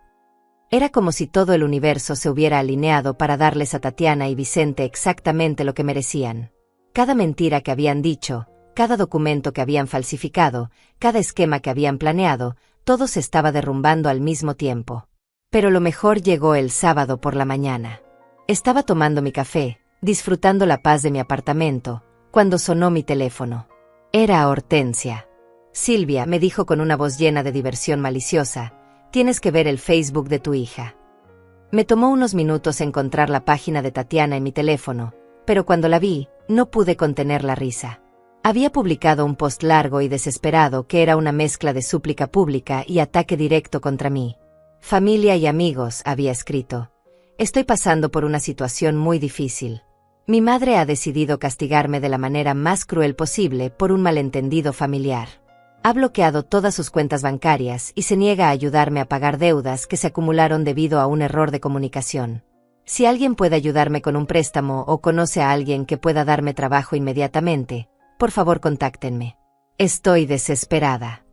Era como si todo el universo se hubiera alineado para darles a Tatiana y Vicente exactamente lo que merecían. Cada mentira que habían dicho, cada documento que habían falsificado, cada esquema que habían planeado, todo se estaba derrumbando al mismo tiempo. Pero lo mejor llegó el sábado por la mañana. Estaba tomando mi café, disfrutando la paz de mi apartamento, cuando sonó mi teléfono. Era Hortensia. Silvia, me dijo con una voz llena de diversión maliciosa, tienes que ver el Facebook de tu hija. Me tomó unos minutos encontrar la página de Tatiana en mi teléfono, pero cuando la vi, no pude contener la risa. Había publicado un post largo y desesperado que era una mezcla de súplica pública y ataque directo contra mí. Familia y amigos, había escrito. Estoy pasando por una situación muy difícil. Mi madre ha decidido castigarme de la manera más cruel posible por un malentendido familiar. Ha bloqueado todas sus cuentas bancarias y se niega a ayudarme a pagar deudas que se acumularon debido a un error de comunicación. Si alguien puede ayudarme con un préstamo o conoce a alguien que pueda darme trabajo inmediatamente, por favor contáctenme. Estoy desesperada.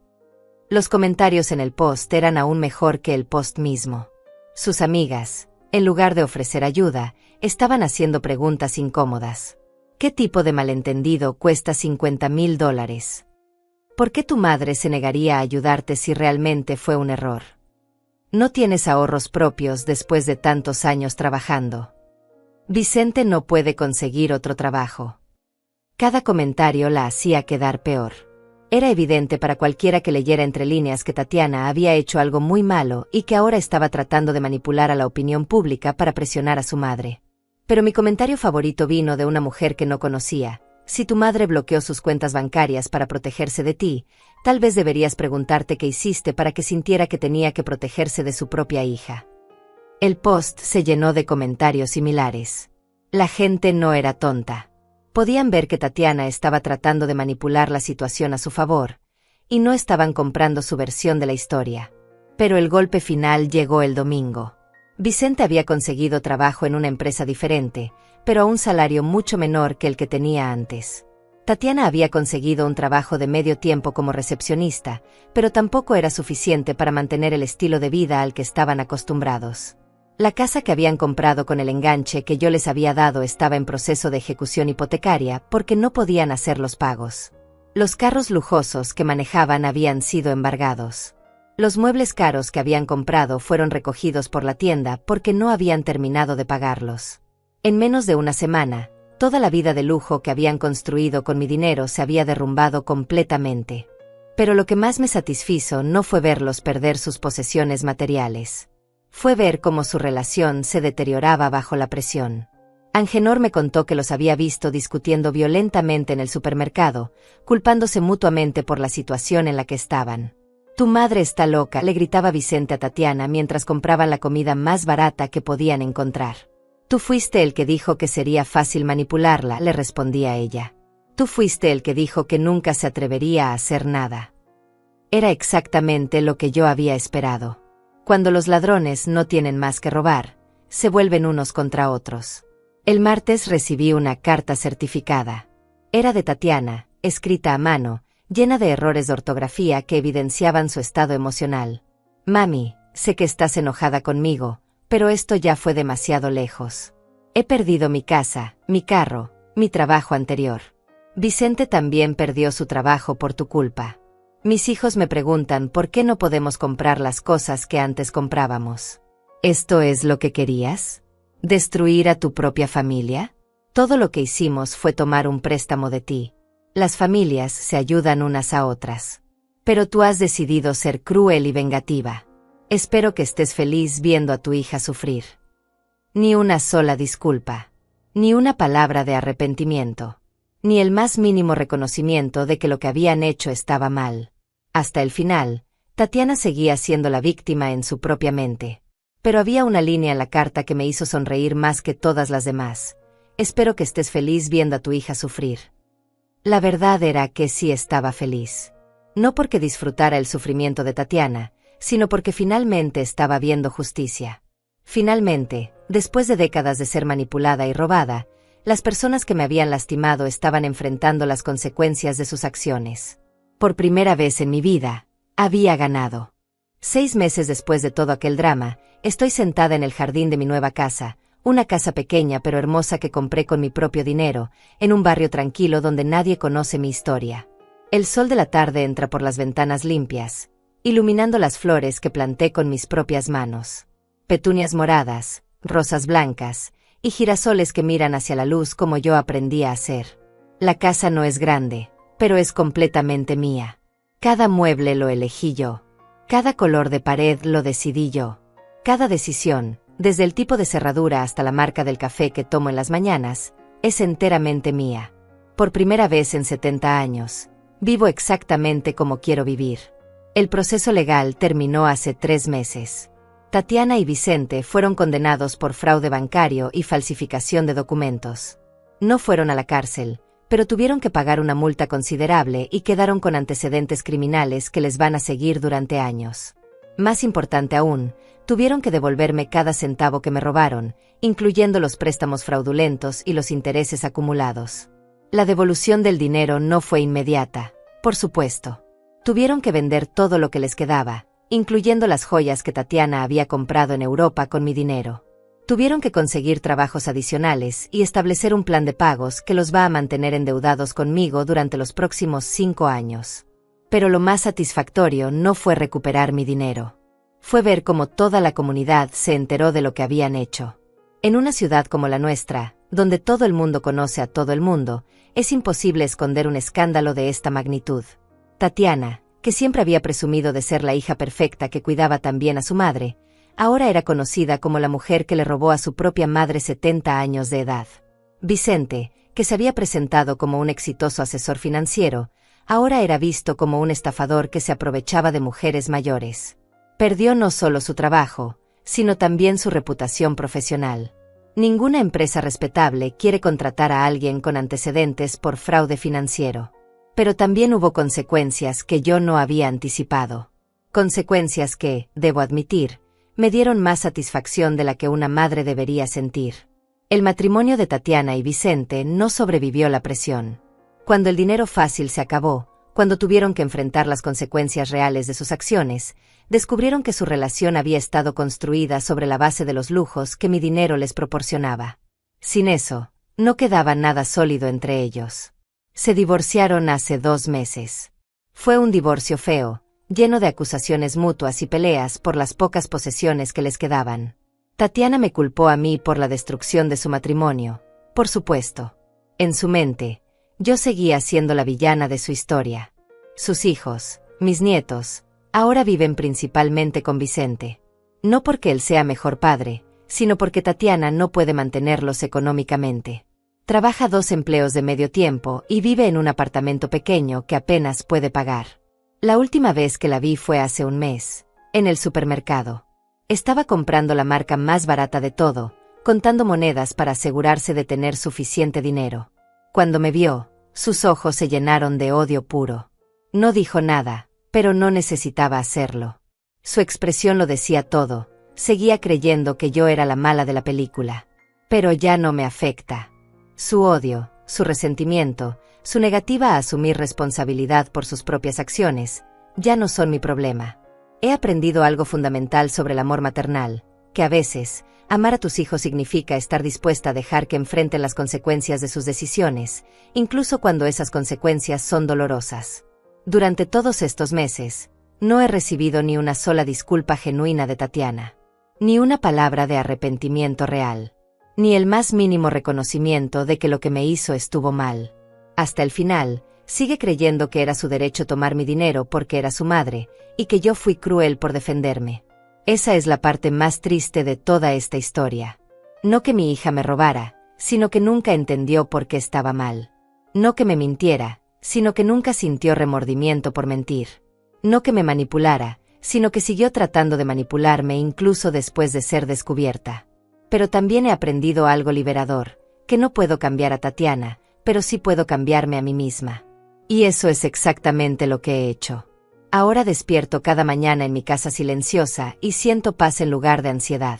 Los comentarios en el post eran aún mejor que el post mismo. Sus amigas, en lugar de ofrecer ayuda, estaban haciendo preguntas incómodas. ¿Qué tipo de malentendido cuesta $50,000? ¿Por qué tu madre se negaría a ayudarte si realmente fue un error? No tienes ahorros propios después de tantos años trabajando. Vicente no puede conseguir otro trabajo. Cada comentario la hacía quedar peor. Era evidente para cualquiera que leyera entre líneas que Tatiana había hecho algo muy malo y que ahora estaba tratando de manipular a la opinión pública para presionar a su madre. Pero mi comentario favorito vino de una mujer que no conocía. Si tu madre bloqueó sus cuentas bancarias para protegerse de ti, tal vez deberías preguntarte qué hiciste para que sintiera que tenía que protegerse de su propia hija. El post se llenó de comentarios similares. La gente no era tonta. Podían ver que Tatiana estaba tratando de manipular la situación a su favor, y no estaban comprando su versión de la historia. Pero el golpe final llegó el domingo. Vicente había conseguido trabajo en una empresa diferente, pero a un salario mucho menor que el que tenía antes. Tatiana había conseguido un trabajo de medio tiempo como recepcionista, pero tampoco era suficiente para mantener el estilo de vida al que estaban acostumbrados. La casa que habían comprado con el enganche que yo les había dado estaba en proceso de ejecución hipotecaria porque no podían hacer los pagos. Los carros lujosos que manejaban habían sido embargados. Los muebles caros que habían comprado fueron recogidos por la tienda porque no habían terminado de pagarlos. En menos de una semana, toda la vida de lujo que habían construido con mi dinero se había derrumbado completamente. Pero lo que más me satisfizo no fue verlos perder sus posesiones materiales. Fue ver cómo su relación se deterioraba bajo la presión. Angenor me contó que los había visto discutiendo violentamente en el supermercado, culpándose mutuamente por la situación en la que estaban. Tu madre está loca, le gritaba Vicente a Tatiana mientras compraban la comida más barata que podían encontrar. Tú fuiste el que dijo que sería fácil manipularla, le respondía ella. Tú fuiste el que dijo que nunca se atrevería a hacer nada. Era exactamente lo que yo había esperado. Cuando los ladrones no tienen más que robar, se vuelven unos contra otros. El martes recibí una carta certificada. Era de Tatiana, escrita a mano, llena de errores de ortografía que evidenciaban su estado emocional. Mami, sé que estás enojada conmigo, pero esto ya fue demasiado lejos. He perdido mi casa, mi carro, mi trabajo anterior. Vicente también perdió su trabajo por tu culpa. Mis hijos me preguntan por qué no podemos comprar las cosas que antes comprábamos. ¿Esto es lo que querías? ¿Destruir a tu propia familia? Todo lo que hicimos fue tomar un préstamo de ti. Las familias se ayudan unas a otras. Pero tú has decidido ser cruel y vengativa. Espero que estés feliz viendo a tu hija sufrir. Ni una sola disculpa. Ni una palabra de arrepentimiento. Ni el más mínimo reconocimiento de que lo que habían hecho estaba mal. Hasta el final, Tatiana seguía siendo la víctima en su propia mente. Pero había una línea en la carta que me hizo sonreír más que todas las demás. Espero que estés feliz viendo a tu hija sufrir. La verdad era que sí estaba feliz. No porque disfrutara el sufrimiento de Tatiana, sino porque finalmente estaba viendo justicia. Finalmente, después de décadas de ser manipulada y robada, las personas que me habían lastimado estaban enfrentando las consecuencias de sus acciones. Por primera vez en mi vida, había ganado. 6 meses después de todo aquel drama, estoy sentada en el jardín de mi nueva casa, una casa pequeña pero hermosa que compré con mi propio dinero, en un barrio tranquilo donde nadie conoce mi historia. El sol de la tarde entra por las ventanas limpias, iluminando las flores que planté con mis propias manos. Petunias moradas, rosas blancas, y girasoles que miran hacia la luz como yo aprendí a hacer. La casa no es grande, pero es completamente mía. Cada mueble lo elegí yo. Cada color de pared lo decidí yo. Cada decisión, desde el tipo de cerradura hasta la marca del café que tomo en las mañanas, es enteramente mía. Por primera vez en 70 años, vivo exactamente como quiero vivir. El proceso legal terminó hace 3 meses. Tatiana y Vicente fueron condenados por fraude bancario y falsificación de documentos. No fueron a la cárcel, pero tuvieron que pagar una multa considerable y quedaron con antecedentes criminales que les van a seguir durante años. Más importante aún, tuvieron que devolverme cada centavo que me robaron, incluyendo los préstamos fraudulentos y los intereses acumulados. La devolución del dinero no fue inmediata, por supuesto. Tuvieron que vender todo lo que les quedaba, incluyendo las joyas que Tatiana había comprado en Europa con mi dinero. Tuvieron que conseguir trabajos adicionales y establecer un plan de pagos que los va a mantener endeudados conmigo durante los próximos 5 años. Pero lo más satisfactorio no fue recuperar mi dinero. Fue ver cómo toda la comunidad se enteró de lo que habían hecho. En una ciudad como la nuestra, donde todo el mundo conoce a todo el mundo, es imposible esconder un escándalo de esta magnitud. Tatiana, que siempre había presumido de ser la hija perfecta que cuidaba tan bien a su madre, ahora era conocida como la mujer que le robó a su propia madre 70 años de edad. Vicente, que se había presentado como un exitoso asesor financiero, ahora era visto como un estafador que se aprovechaba de mujeres mayores. Perdió no solo su trabajo, sino también su reputación profesional. Ninguna empresa respetable quiere contratar a alguien con antecedentes por fraude financiero. Pero también hubo consecuencias que yo no había anticipado. Consecuencias que, debo admitir, me dieron más satisfacción de la que una madre debería sentir. El matrimonio de Tatiana y Vicente no sobrevivió la presión. Cuando el dinero fácil se acabó, cuando tuvieron que enfrentar las consecuencias reales de sus acciones, descubrieron que su relación había estado construida sobre la base de los lujos que mi dinero les proporcionaba. Sin eso, no quedaba nada sólido entre ellos. Se divorciaron hace 2 meses. Fue un divorcio feo, lleno de acusaciones mutuas y peleas por las pocas posesiones que les quedaban. Tatiana me culpó a mí por la destrucción de su matrimonio, por supuesto. En su mente, yo seguía siendo la villana de su historia. Sus hijos, mis nietos, ahora viven principalmente con Vicente. No porque él sea mejor padre, sino porque Tatiana no puede mantenerlos económicamente. Trabaja 2 empleos de medio tiempo y vive en un apartamento pequeño que apenas puede pagar. La última vez que la vi fue hace 1 mes, en el supermercado. Estaba comprando la marca más barata de todo, contando monedas para asegurarse de tener suficiente dinero. Cuando me vio, Sus ojos se llenaron de odio puro. No dijo nada, pero no necesitaba hacerlo. Su expresión lo decía todo. Seguía creyendo que yo era la mala de la película. Pero ya no me afecta. Su odio, su resentimiento, su negativa a asumir responsabilidad por sus propias acciones, ya no son mi problema. He aprendido algo fundamental sobre el amor maternal, que a veces, amar a tus hijos significa estar dispuesta a dejar que enfrenten las consecuencias de sus decisiones, incluso cuando esas consecuencias son dolorosas. Durante todos estos meses, no he recibido ni una sola disculpa genuina de Tatiana, ni una palabra de arrepentimiento real, ni el más mínimo reconocimiento de que lo que me hizo estuvo mal. Hasta el final, sigue creyendo que era su derecho tomar mi dinero porque era su madre, y que yo fui cruel por defenderme. Esa es la parte más triste de toda esta historia. No que mi hija me robara, sino que nunca entendió por qué estaba mal. No que me mintiera, sino que nunca sintió remordimiento por mentir. No que me manipulara, sino que siguió tratando de manipularme incluso después de ser descubierta. Pero también he aprendido algo liberador, que no puedo cambiar a Tatiana, pero sí puedo cambiarme a mí misma. Y eso es exactamente lo que he hecho. Ahora despierto cada mañana en mi casa silenciosa y siento paz en lugar de ansiedad.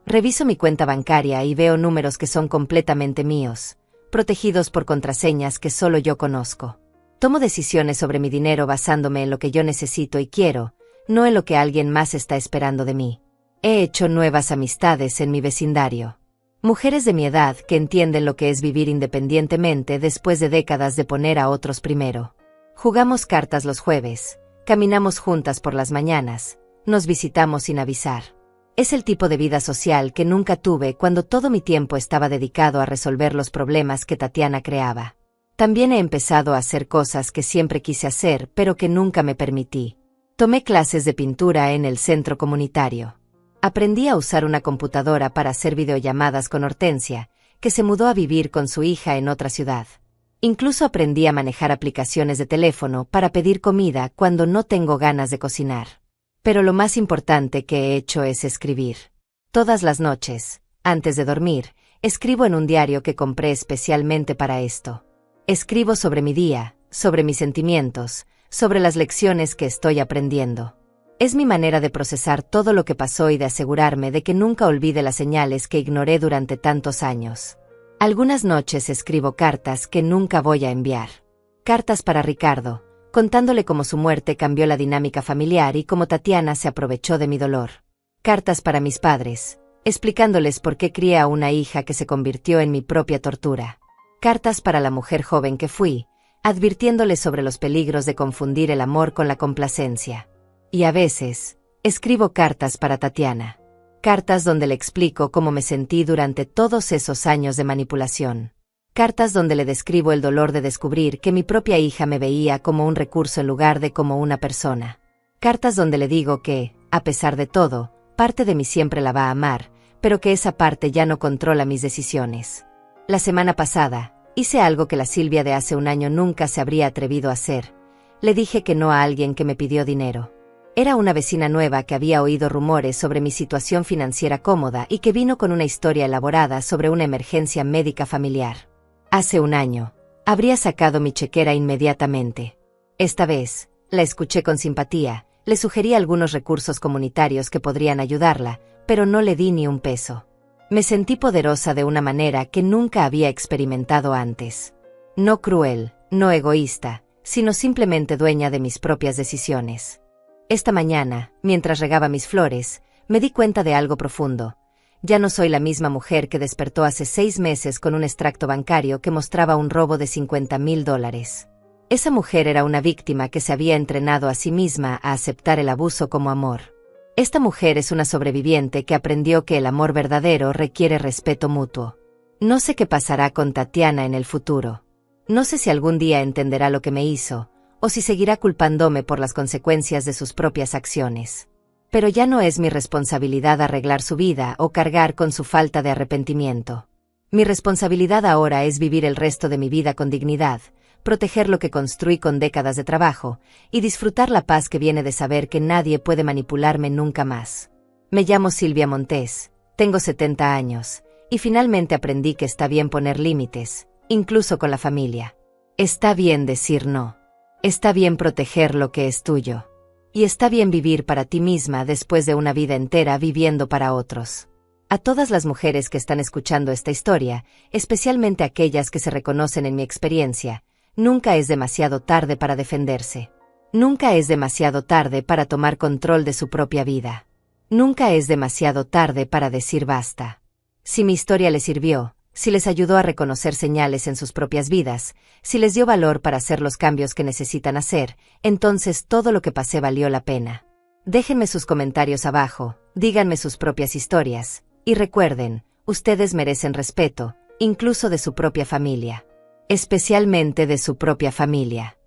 Reviso mi cuenta bancaria y veo números que son completamente míos, protegidos por contraseñas que solo yo conozco. Tomo decisiones sobre mi dinero basándome en lo que yo necesito y quiero, no en lo que alguien más está esperando de mí. He hecho nuevas amistades en mi vecindario. Mujeres de mi edad que entienden lo que es vivir independientemente después de décadas de poner a otros primero. Jugamos cartas los jueves, caminamos juntas por las mañanas, nos visitamos sin avisar. Es el tipo de vida social que nunca tuve cuando todo mi tiempo estaba dedicado a resolver los problemas que Tatiana creaba. También he empezado a hacer cosas que siempre quise hacer pero que nunca me permití. Tomé clases de pintura en el centro comunitario. Aprendí a usar una computadora para hacer videollamadas con Hortensia, que se mudó a vivir con su hija en otra ciudad. Incluso aprendí a manejar aplicaciones de teléfono para pedir comida cuando no tengo ganas de cocinar. Pero lo más importante que he hecho es escribir. Todas las noches, antes de dormir, escribo en un diario que compré especialmente para esto. Escribo sobre mi día, sobre mis sentimientos, sobre las lecciones que estoy aprendiendo. Es mi manera de procesar todo lo que pasó y de asegurarme de que nunca olvide las señales que ignoré durante tantos años. Algunas noches escribo cartas que nunca voy a enviar. Cartas para Ricardo, contándole cómo su muerte cambió la dinámica familiar y cómo Tatiana se aprovechó de mi dolor. Cartas para mis padres, explicándoles por qué crié a una hija que se convirtió en mi propia tortura. Cartas para la mujer joven que fui, advirtiéndoles sobre los peligros de confundir el amor con la complacencia. Y a veces, escribo cartas para Tatiana. Cartas donde le explico cómo me sentí durante todos esos años de manipulación. Cartas donde le describo el dolor de descubrir que mi propia hija me veía como un recurso en lugar de como una persona. Cartas donde le digo que, a pesar de todo, parte de mí siempre la va a amar, pero que esa parte ya no controla mis decisiones. La semana pasada, hice algo que la Silvia de hace un año nunca se habría atrevido a hacer. Le dije que no a alguien que me pidió dinero. Era una vecina nueva que había oído rumores sobre mi situación financiera cómoda y que vino con una historia elaborada sobre una emergencia médica familiar. Hace un año, habría sacado mi chequera inmediatamente. Esta vez, la escuché con simpatía, le sugerí algunos recursos comunitarios que podrían ayudarla, pero no le di ni un peso. Me sentí poderosa de una manera que nunca había experimentado antes. No cruel, no egoísta, sino simplemente dueña de mis propias decisiones. Esta mañana, mientras regaba mis flores, me di cuenta de algo profundo. Ya no soy la misma mujer que despertó hace 6 meses con un extracto bancario que mostraba un robo de $50,000. Esa mujer era una víctima que se había entrenado a sí misma a aceptar el abuso como amor. Esta mujer es una sobreviviente que aprendió que el amor verdadero requiere respeto mutuo. No sé qué pasará con Tatiana en el futuro. No sé si algún día entenderá lo que me hizo, o si seguirá culpándome por las consecuencias de sus propias acciones. Pero ya no es mi responsabilidad arreglar su vida o cargar con su falta de arrepentimiento. Mi responsabilidad ahora es vivir el resto de mi vida con dignidad, proteger lo que construí con décadas de trabajo, y disfrutar la paz que viene de saber que nadie puede manipularme nunca más. Me llamo Silvia Montés, tengo 70 años, y finalmente aprendí que está bien poner límites, incluso con la familia. Está bien decir no. Está bien proteger lo que es tuyo. Y está bien vivir para ti misma después de una vida entera viviendo para otros. A todas las mujeres que están escuchando esta historia, especialmente aquellas que se reconocen en mi experiencia, nunca es demasiado tarde para defenderse. Nunca es demasiado tarde para tomar control de su propia vida. Nunca es demasiado tarde para decir basta. Si mi historia les sirvió, si les ayudó a reconocer señales en sus propias vidas, si les dio valor para hacer los cambios que necesitan hacer, entonces todo lo que pasé valió la pena. Déjenme sus comentarios abajo, díganme sus propias historias, y recuerden, ustedes merecen respeto, incluso de su propia familia. Especialmente de su propia familia.